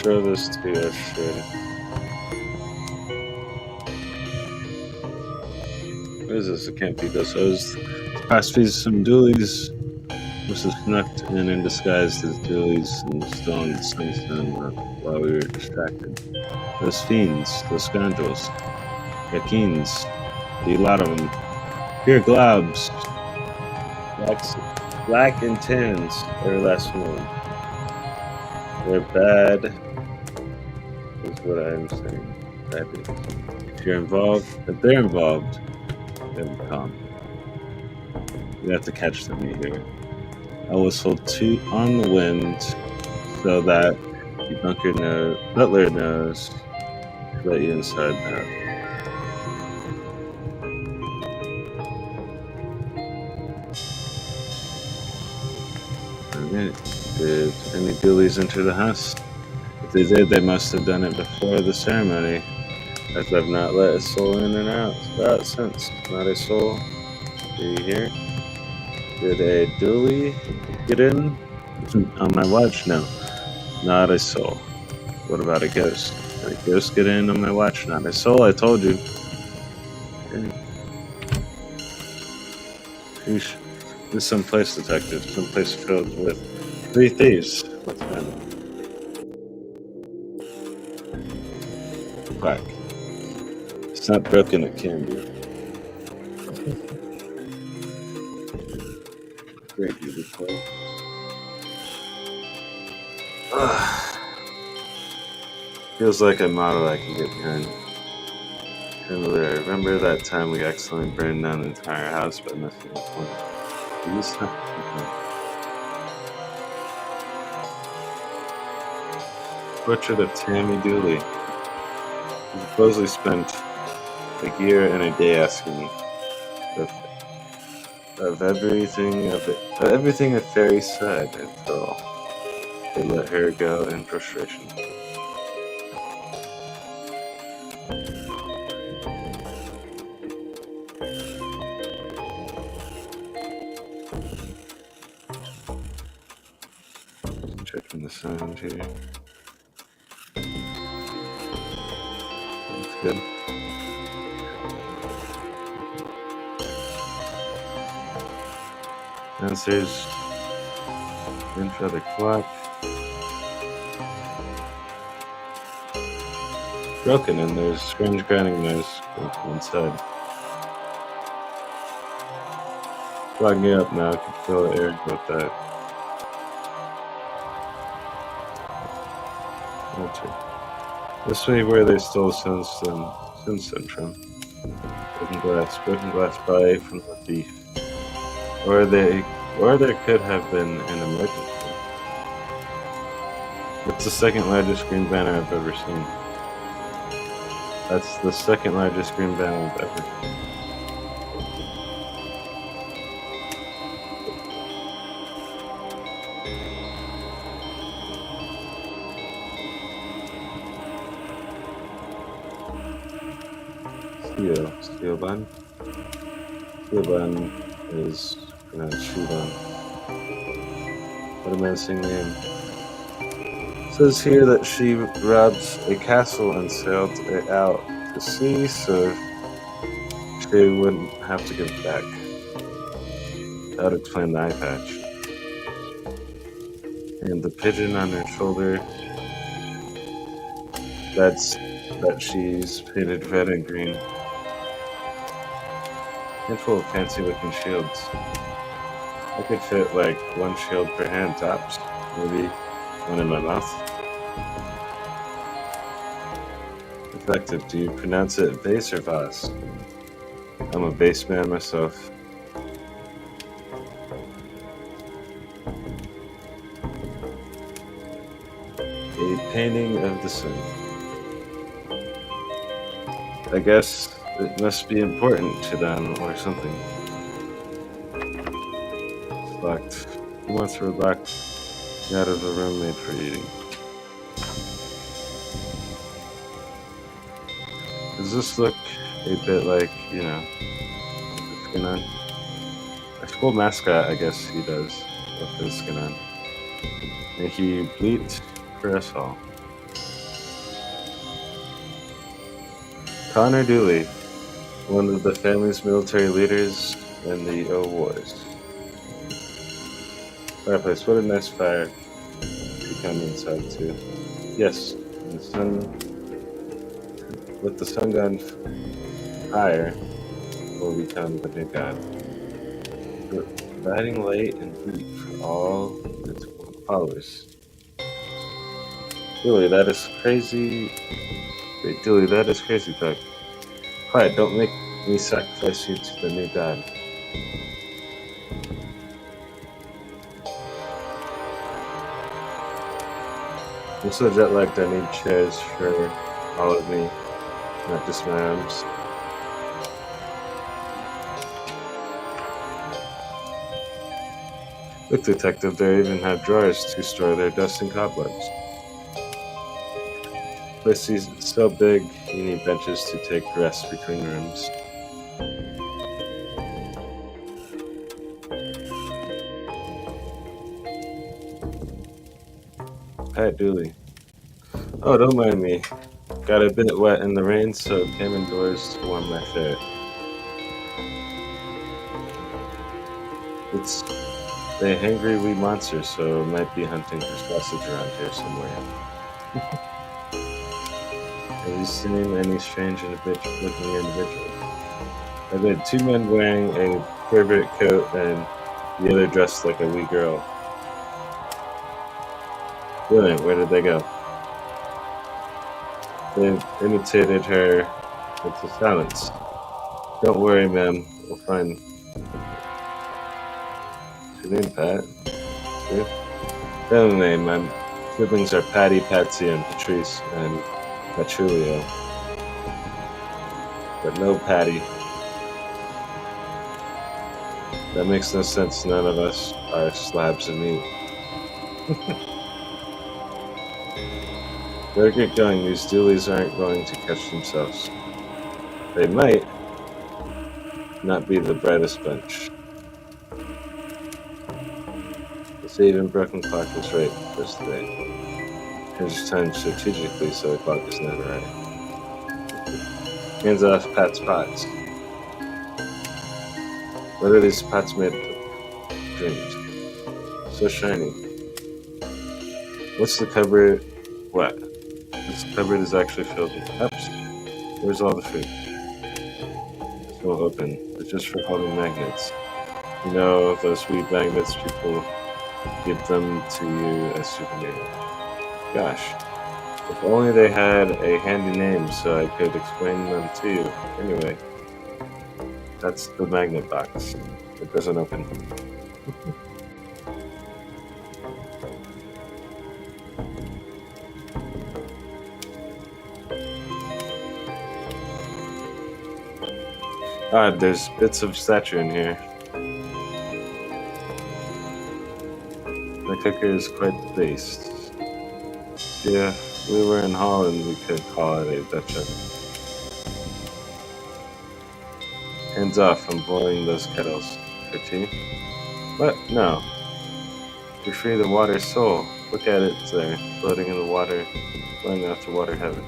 show this to you yesterday. What is this? It can't be this. I was past fees some dualies. Must have snuck in disguise as dualies and stolen the sunstone while we were distracted. Those fiends, those scoundrels, yakins, the lot of them. Here, globs. Black and tans, every last one. They're bad, is what I'm saying. Bad news. If you're involved, if they're involved, then come. You have to catch them here. I whistle toot on the wind so that the butler knows to let you inside the house. Did any ghoulies enter the house? If they did, they must have done it before the ceremony, as I've not let a soul in and out since. Not a soul. Do you hear? Did a ghoulie get in on my watch? No, not a soul. What about a ghost? Did a ghost get in on my watch? Not a soul, I told you. Okay. This is someplace, detective. Someplace filled with 3 thieves. Let's find them. Quack. It's not broken, it can be. Great, beautiful. Feels like a model I can get behind. I remember that time we accidentally burned down the entire house by messing with one. These Portrait of Tammy Dooley. He supposedly spent a year and a day asking of everything a fairy said until they let her go in frustration. Checking the sound here. That's good. Downstairs, intro the clock. Broken, and there's strange grinding noise inside. Clogging it up now, I can fill the air with that. This way where they stole sunstone from. Broken glass by from the thief. Or there could have been an emergency. It's the second largest green banner I've ever seen. That's the second largest green banner I've ever seen. Steel bun. Steel bun is pronounced shoe bun. What a menacing name. It says here that she robbed a castle and sailed it out to sea so she wouldn't have to give it back. That would explain the eye patch. And the pigeon on her shoulder, that she's painted red and green. Handful of fancy looking shields. I could fit like one shield per hand tops. Maybe one in my mouth. Effective. Do you pronounce it bass or Vaz? I'm a bass man myself. A painting of the sun. I guess it must be important to them or something. It's locked. Who wants to lock me out of the room made for eating? Does this look a bit like, you know, the skin on? A school mascot, I guess he does, with his skin on. And he bleat for us all. Connor Dooley, one of the family's military leaders in the O Wars. Fireplace, what a nice fire to come inside to. Yes, the sun, with the sun gone higher, will become the new god. Providing light and heat for all its followers. Dooley, that is crazy. Wait, Dooley, that is crazy talk. Quiet, don't make me sacrifice you to the new god. I'm so jet lagged I need chairs for all of me, not just my arms. Look, detective, they even have drawers to store their dust and cobwebs. This is so big, you need benches to take rest between rooms. Pat Dooley. Oh, don't mind me. Got a bit wet in the rain, so came indoors to warm my ferret. It's a hangry wee monster, so might be hunting for sausage around here somewhere. Have you seen any strange looking individual? I did. 2 men wearing a pervert coat and the other dressed like a wee girl. Brilliant, where did they go? They imitated her into silence. Don't worry, ma'am, we'll find. What's your name, Pat? Yeah. Family name, my siblings are Patty, Patsy, and Patrice, and Patrilio. But no Patty. That makes no sense, none of us are slabs of meat. Better get going, these Dooleys aren't going to catch themselves. They might not be the brightest bunch. The saving broken clock is right this day. Changes time strategically so the clock is never right. Hands off Pat's pots. What are these pots made of? Dreams. So shiny. What's the cupboard? What? This cupboard is actually filled with cups. Where's all the food? It's not open. It's just for holding magnets. You know, those sweet magnets, people give them to you as souvenirs. Gosh, if only they had a handy name so I could explain them to you. Anyway, that's the magnet box. It doesn't open. There's bits of statue in here. The cooker is quite the beast. Yeah, if we were in Holland, we could call it a Dutch oven. Hands off, I'm boiling those kettles. For tea? What? No. You're free the water soul. Look at it there, floating in the water, flowing off to water heaven.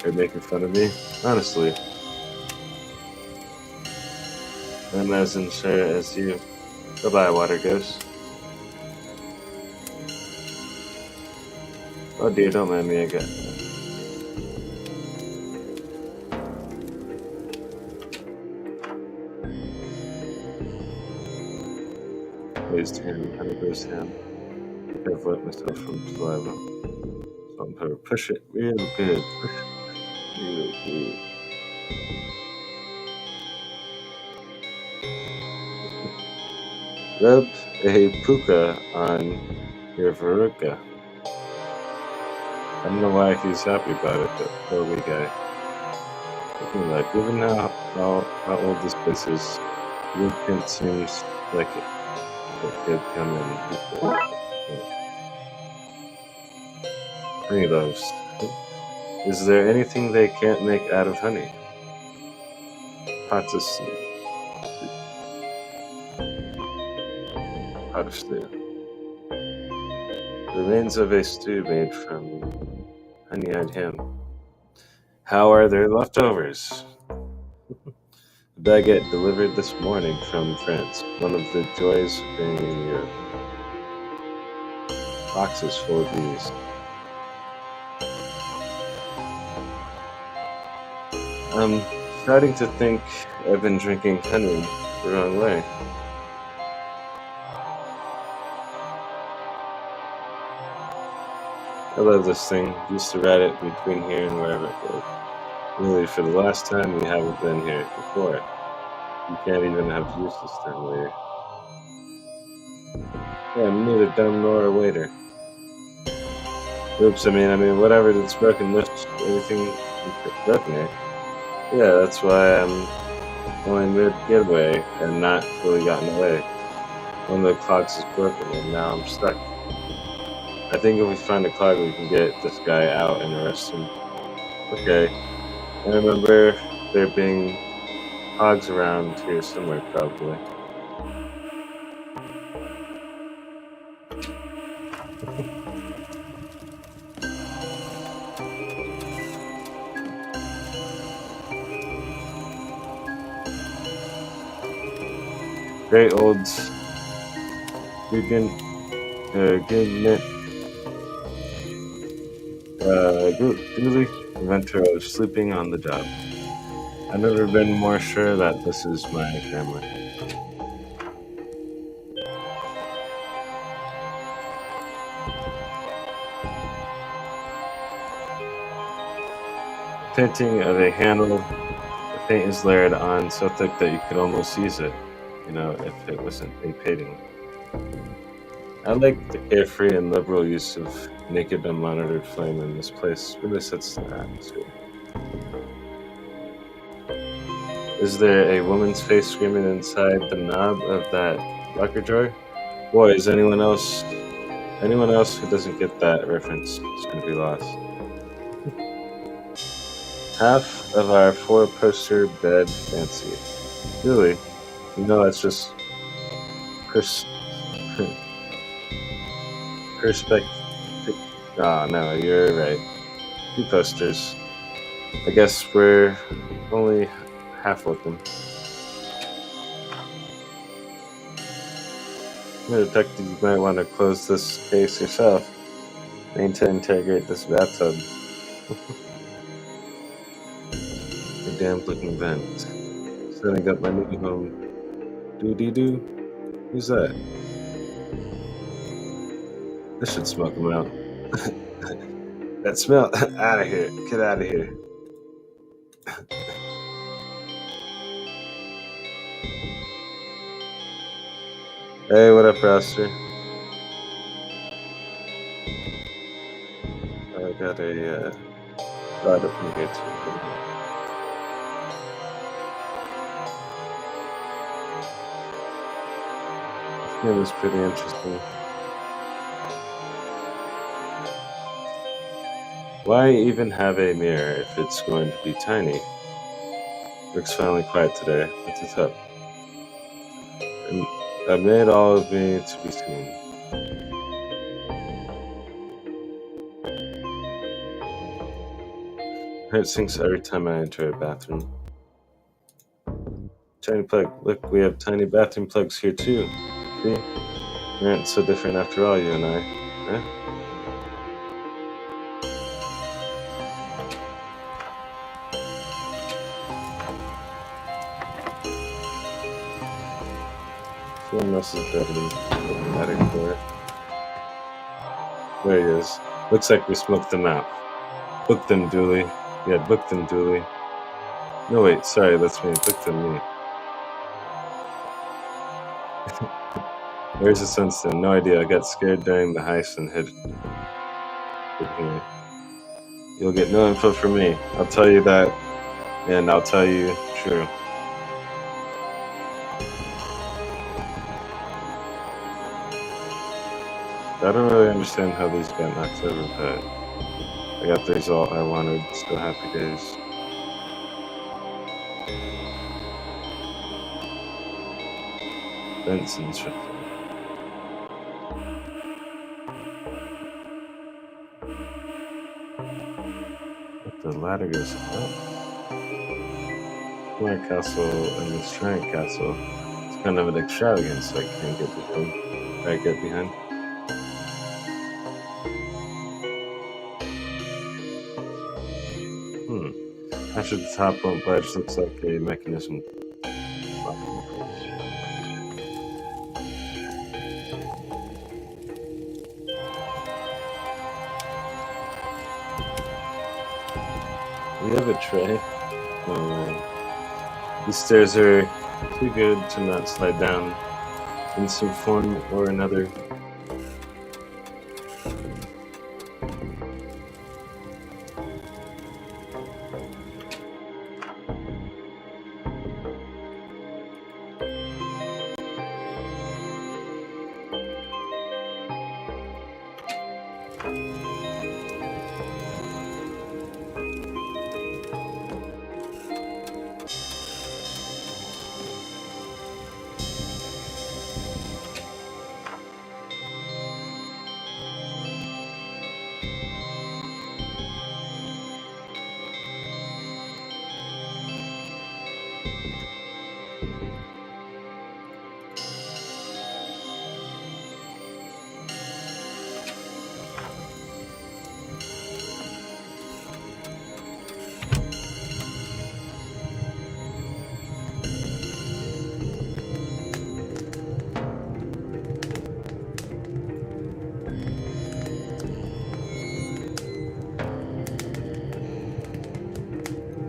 Are you making fun of me? Honestly. I'm as unsure as you. Goodbye, water ghost. Oh dear, don't mind me again. Raised hand, honey-based ham. I've let myself from saliva. So I'm gonna push it real good. Push it real good. Rub a puka on your veruca. I don't know why he's happy about it, but poor wee guy. Looking like, even now how old this place is, Luke seems like it could come in before. Honey loaves. Is there anything they can't make out of honey? Pots of stew. Pot of stew. Remains of a stew made from honey-eyed ham. How are their leftovers? The baguette delivered this morning from France. One of the joys of being in Europe. Boxes full of these. I'm starting to think I've been drinking honey the wrong way. I love this thing. Used to ride it between here and wherever it goes. Really, for the last time, we haven't been here before. You can't even have used this term later. Yeah, I'm neither dumb nor a waiter. Oops, I mean, whatever that's broken, lift anything broken here. Yeah, that's why I'm going mid-getaway and not fully gotten away. One of the clocks is broken and now I'm stuck. I think if we find a clock, we can get this guy out and arrest him. Okay. I remember there being hogs around here somewhere, probably. Great old GRiND, duly inventor of sleeping on the job. I've never been more sure that this is my family. Painting of a handle. The paint is layered on so thick that you could almost use it, if it wasn't a painting. I like the carefree and liberal use of naked unmonitored flame in this place. Really sets the atmosphere. Is there a woman's face screaming inside the knob of that locker drawer? Boy, is anyone else who doesn't get that reference is going to be lost. Half of our 4-poster bed fancy. Really? That's just perspective. Oh, no, you're right. 2 posters. I guess we're only half welcome. Detective, you might want to close this case yourself. I need to interrogate this bathtub. A damp looking vent. Setting up my new home. Doo-dee-doo. Who's that? This should smoke him out. That smell. Out of here. Get out of here. Hey, what up, Roster? I got a rod up in here too. This game is pretty interesting. Why even have a mirror if it's going to be tiny? Rick's finally quiet today. What's up? And I've made all of me to be seen. Heart sinks every time I enter a bathroom. Tiny plug. Look, we have tiny bathroom plugs here too. See? We aren't so different after all, you and I. Huh? Someone else's bedroom. Automatic door. There he is. Looks like we smoked them out. Book them, Dooley. Yeah, book them, Dooley. No, wait, sorry, that's me. Book them, me. Where's the sunstone? No idea. I got scared during the heist and hid here. You'll get no info from me. I'll tell you that, and I'll tell you true. I don't really understand how these got knocked over, but I got the result I wanted. Still happy days. Benson's. The ladder goes up. My castle and this giant castle. It's kind of an extravagance, so I can't get behind. I get behind. After the top bump ledge looks like a mechanism. We have a tray. These stairs are too good to not slide down in some form or another.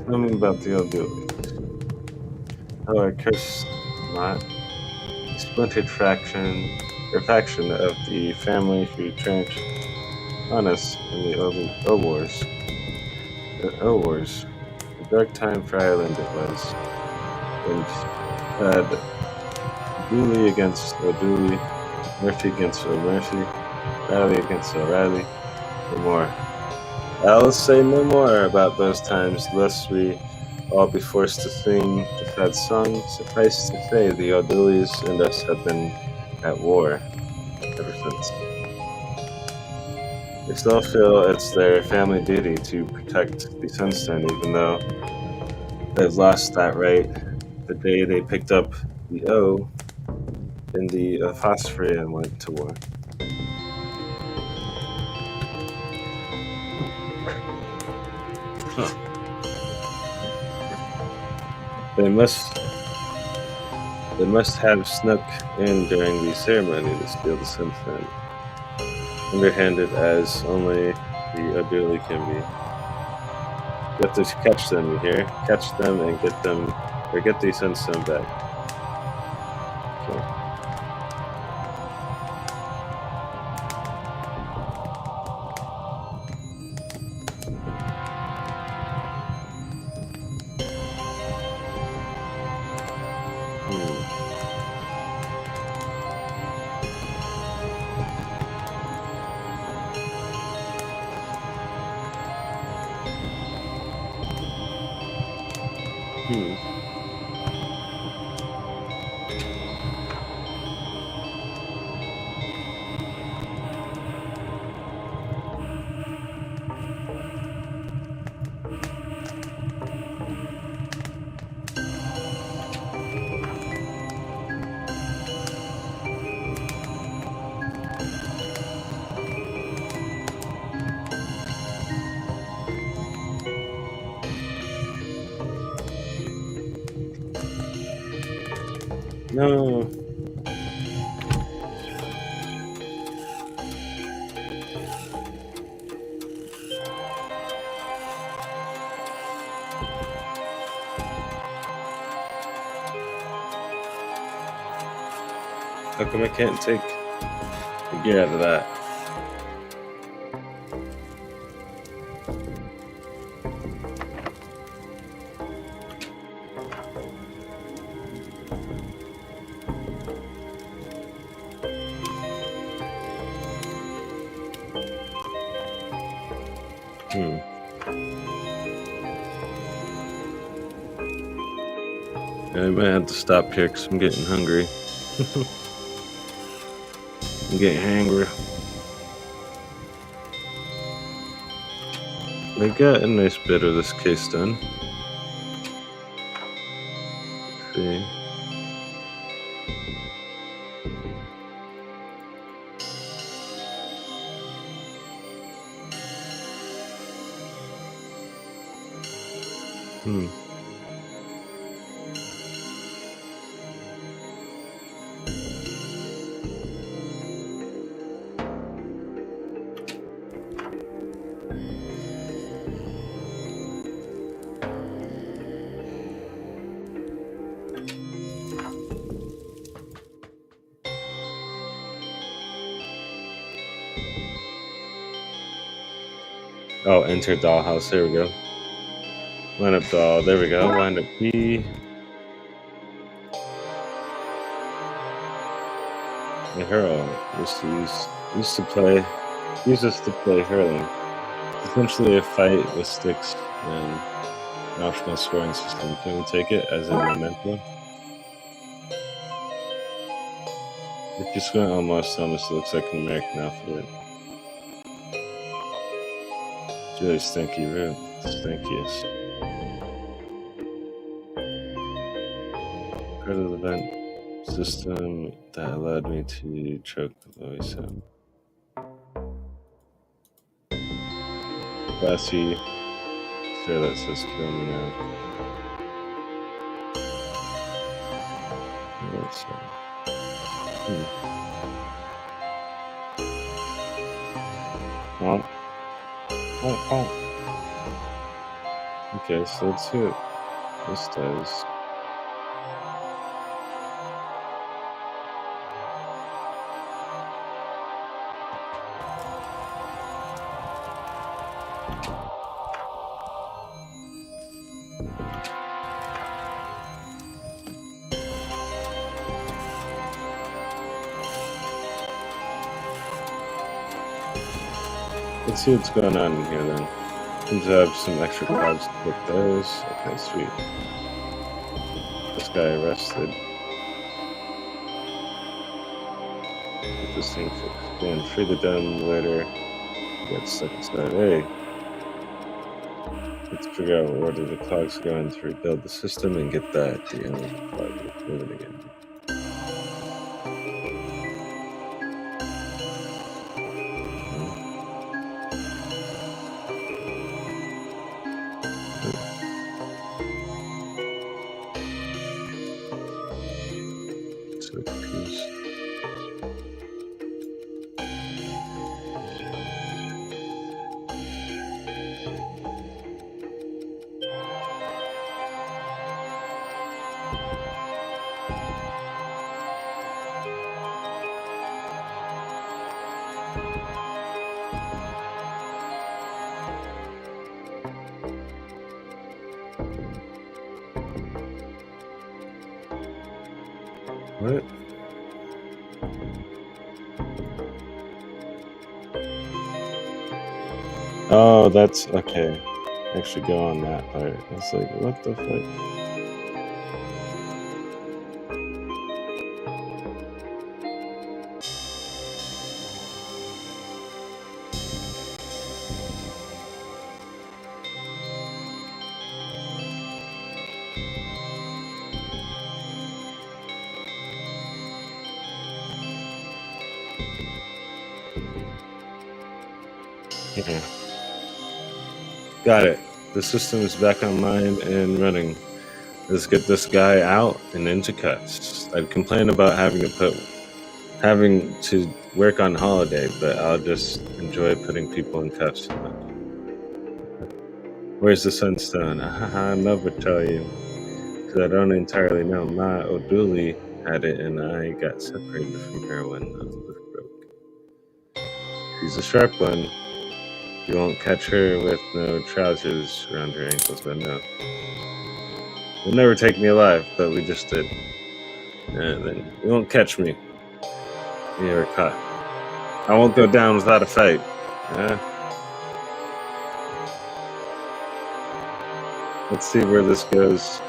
Tell me about the elderly. Oh, I curse not. Splintered faction of the family who turned on us in the O-Wars. The O-Wars. A dark time for Ireland it was. And had Dooley against O'Dooley, Murphy against O'Murphy, Riley against O'Reilly, and more. I'll say no more about those times, lest we all be forced to sing the sad song. Suffice to say, the O'Dooleys and us have been at war ever since. They still feel it's their family duty to protect the Sunstone, even though they've lost that right the day they picked up the O in the Phosphorus and went to war. Huh. They must have snuck in during the ceremony to steal the Sunstone, underhanded as only the O'Dooley can be. You have to catch them, you hear? Catch them and get them, or get the Sunstone back. Okay. No. How come I can't take the gear out of that? I might have to stop here because I'm getting hungry. I'm getting hangry. We got a nice bit of this case done. Let's see. Oh, enter dollhouse. There we go. Line up doll. There we go. Line up B. The hurl. Used to play hurling. Essentially a fight with sticks and an optional scoring system. Can we take it as a memento? If you squint almost looks like an American alphabet. It's really stinky root. Stinkiest. Part of the vent system that allowed me to choke the voice out. Classy. There that says kill me now. Let's see. Oh. Okay, so let's see what this does. Let's see what's going on in here then. Seems to have some extra cards to put those. Okay, sweet. This guy arrested. Get this thing fixed. And free the dumb later. Get stuck inside. Hey. Let's figure out what order the clock's going to rebuild the system and get that clock moving again. What? Oh, that's okay. Actually go on that part. It's like, what the fuck? Yeah. Got it. The system is back online and running. Let's get this guy out and into cuts. I'd complain about having to work on holiday, but I'll just enjoy putting people in cuffs so much. Where's the sunstone? I'll never tell you, because I don't entirely know. Ma O'Dooley had it, and I got separated from her when the lift broke. She's a sharp one. You won't catch her with no trousers around her ankles, but no. You'll never take me alive, but we just did. And then you won't catch me. You were caught. I won't go down without a fight. Let's see where this goes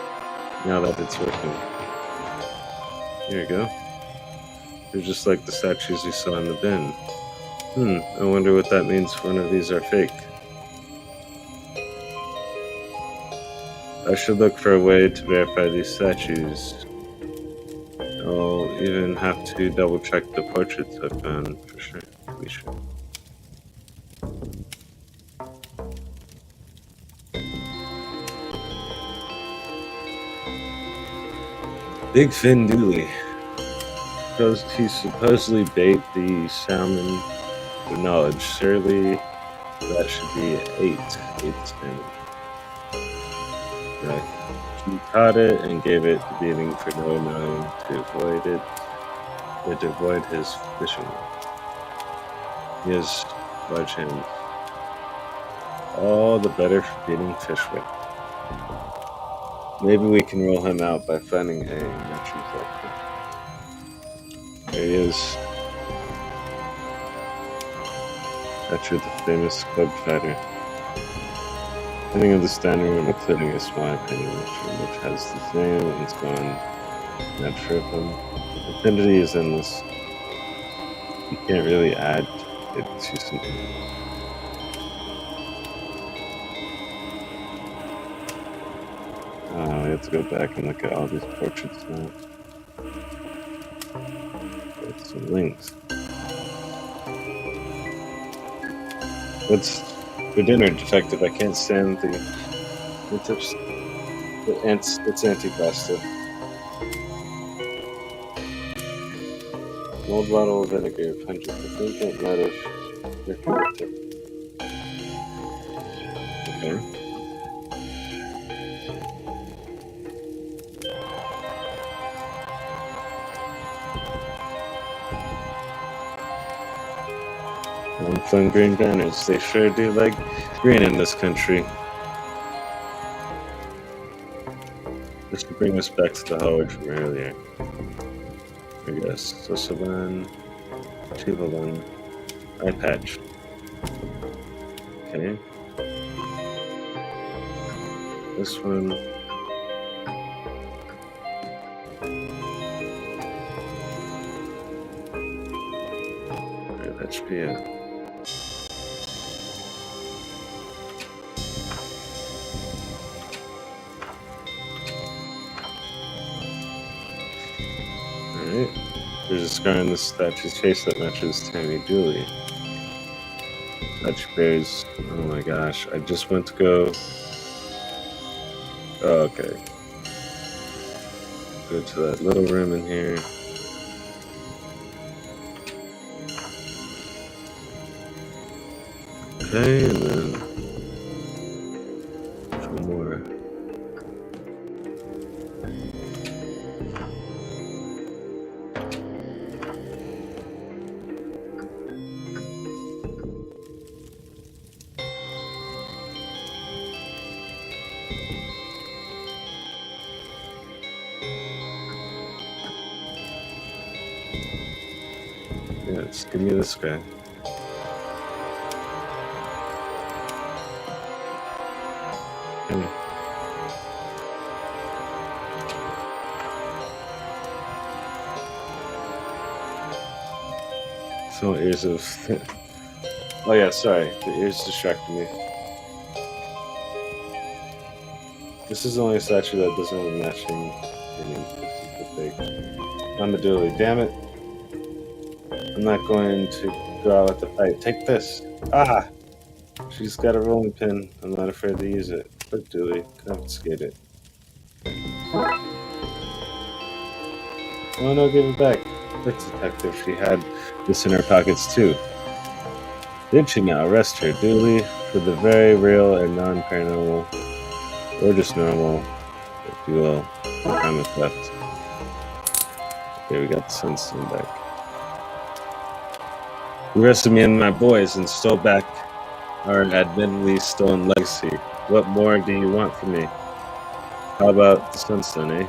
now that it's working. Here you go. They're just like the statues you saw in the bin. I wonder what that means if one of these are fake. I should look for a way to verify these statues. I'll even have to double check the portraits I found for sure. We should. Big Fin Dooley. He supposedly bait the salmon with knowledge. Surely that should be 8 salmon. Right. He caught it and gave it the beating for knowing to avoid it, or to avoid his fishing. He has large hands. All the better for beating fish with. Maybe we can roll him out by finding a natural factor. There he is. Thatcher, the famous club fighter. Ending of the standing room, including a small opinion, which has the same and it's gone natural from. Infinity is endless. You can't really add it to something. Oh, we have to go back and look at all these portraits now. Get some links. What's for dinner, detective? I can't stand the tips. It's antipasta. An old bottle of vinegar, 100%. That might have. Okay. Fun green banners. They sure do like green in this country. This will bring us back to the hallway from earlier. I guess. Sosaban, Tivalan, eye patch. Okay. This one. HP. Alright. There's a scar on the statue's face that matches Tammy Dooley. Statue bears. Oh my gosh. I just went to go. Oh, okay. Go to that little room in here. Okay, and then some more. Yeah, just give me this guy. So ears of. Oh yeah, sorry, the ears distracted me. This is the only statue that doesn't have a matching meaning. This is the fake. I'm a dooley. Damn it! I'm not going to go out with the fight. Take this. Ah! She's got a rolling pin. I'm not afraid to use it. Quick, dooley, confiscate it. Oh no, give it back. Let's detective. She had this in her pockets too. Did she now? Arrest her, Dooley, for the very real and non-paranormal, or just normal, if you will, crime of theft. Okay, we got the sunstone back. You arrested me and my boys and stole back our admittedly stolen legacy. What more do you want from me? How about the sunstone, eh?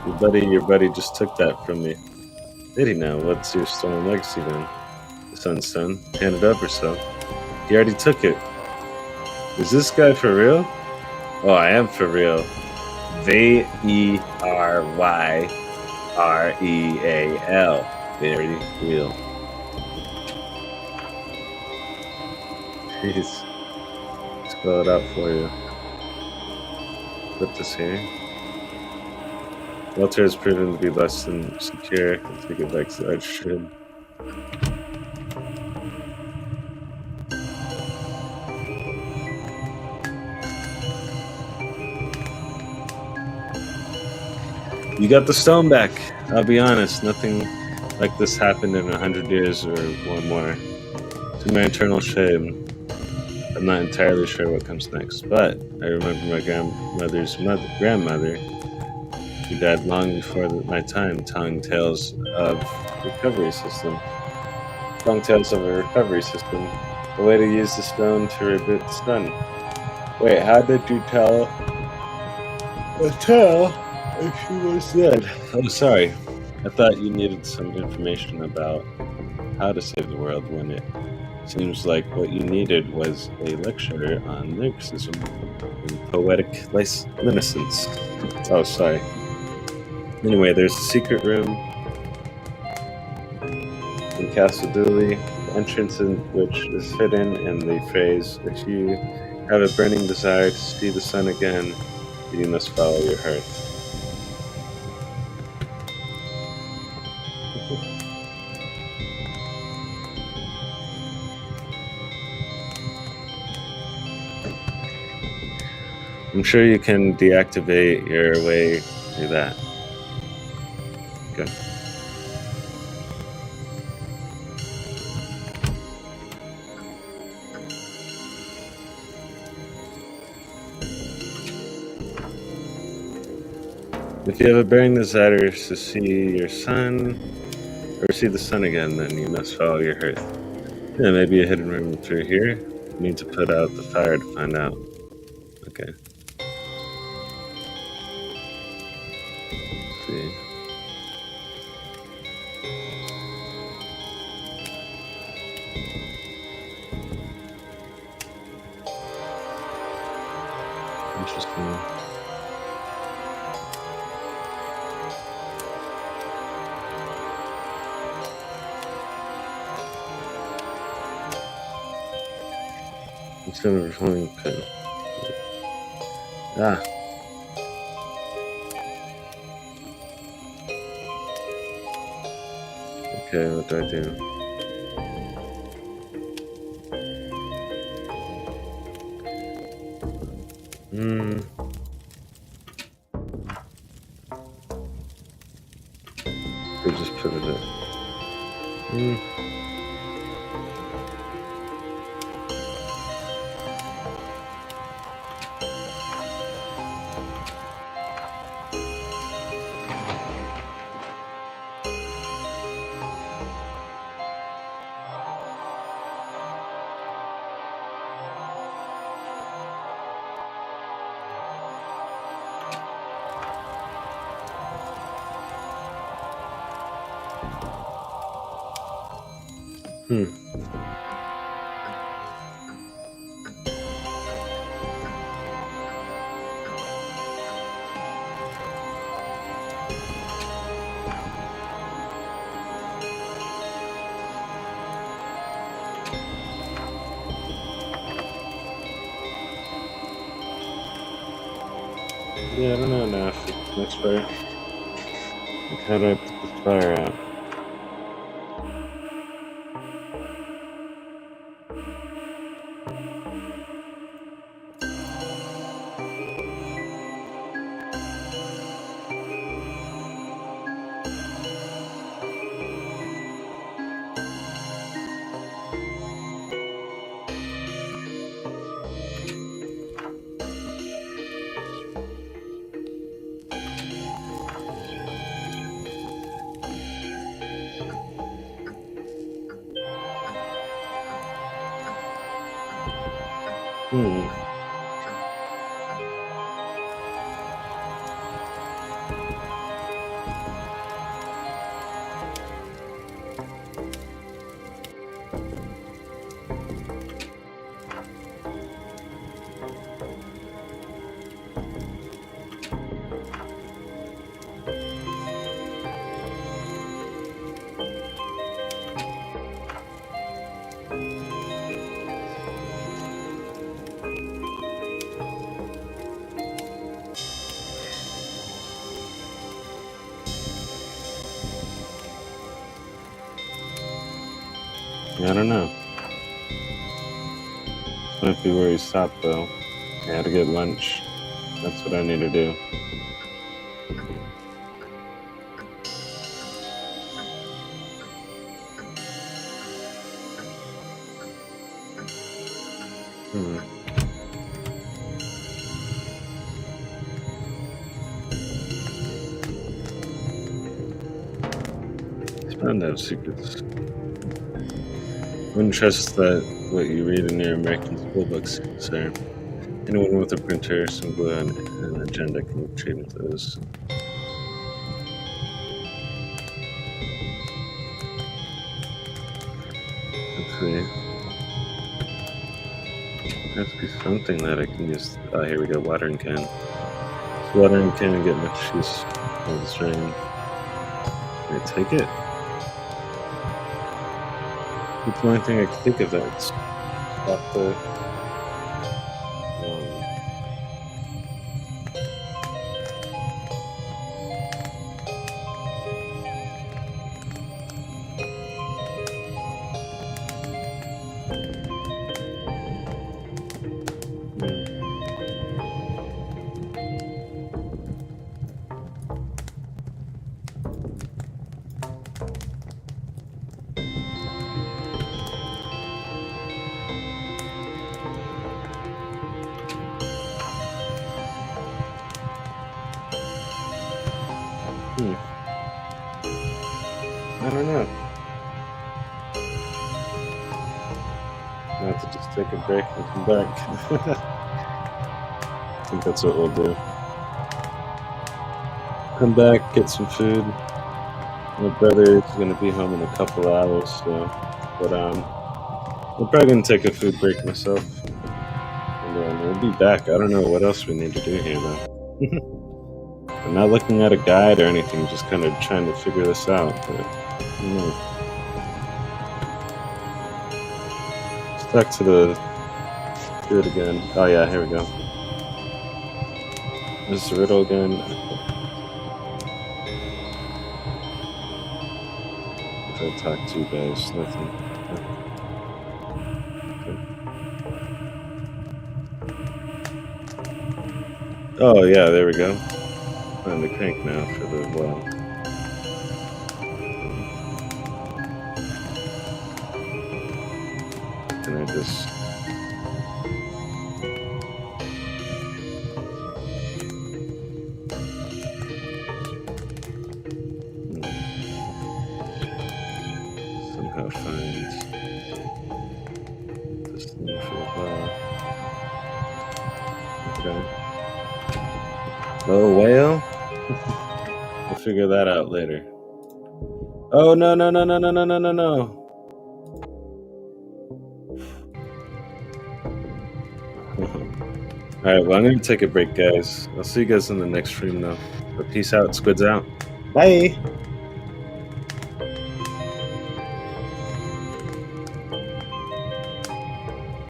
Your buddy just took that from me. Did he now? What's your stolen legacy then? The sunstone. Hand it up or so. He already took it. Is this guy for real? Oh, I am for real. Veryreal. Very real. Jeez. Spell it out for you. put this here. Shelter has proven to be less than secure. Let's take it back to that shit. You got the stone back. I'll be honest, nothing like this happened in 100 years or more. To my eternal shame, I'm not entirely sure what comes next, but I remember my grandmother's grandmother, who died long before my time, telling tales of a recovery system. A way to use the stone to reboot the sun. Wait, how did you tell a tale if she was dead? Oh, sorry. I thought you needed some information about how to save the world when it seems like what you needed was a lecture on lyricism and poetic license. Oh, sorry. Anyway, there's a secret room in Castle Dooley, the entrance in which is hidden in the phrase, "If you have a burning desire to see the sun again, you must follow your heart." I'm sure you can deactivate your way through that. Okay. If you have a burning desire to see your sun, or see the sun again, then you must follow your heart. Yeah, maybe a hidden room through here. You need to put out the fire to find out. Okay. Let's see. Interesting. Instead of performing pin. Ah. Okay, what do I do? They just put it in. Yeah, I don't know now if it's next fire. Like, how do I put the fire out? I don't know. This might be where he stopped, though. I had to get lunch. That's what I need to do. It's bound to have secrets. Wouldn't trust that what you read in your American school books, sir. Anyone with a printer, some glue, and an agenda can retrieve those. Let's see. There has to be something that I can use. Oh, here we go. Watering can. This watering can and get much use on the string. Can I take it? It's the only thing I can think of that's stop the. I don't know. I have to just take a break and come back. I think that's what we'll do. Come back, get some food. My brother is going to be home in a couple hours, so. But I'm probably going to take a food break myself. And we'll be back. I don't know what else we need to do here, though. I'm not looking at a guide or anything, just kind of trying to figure this out. But, back to the. Do it again. Oh, yeah, here we go. This is the riddle again. If I talk to you guys, nothing. Okay. Oh, yeah, there we go. Find the crank now for the well. Can I just. Somehow find this thing for the well. Okay. Oh, whale? We'll figure that out later. Oh, no. Alright, well, I'm going to take a break, guys. I'll see you guys in the next stream, though. But peace out. SQUIDZzzz out. Bye!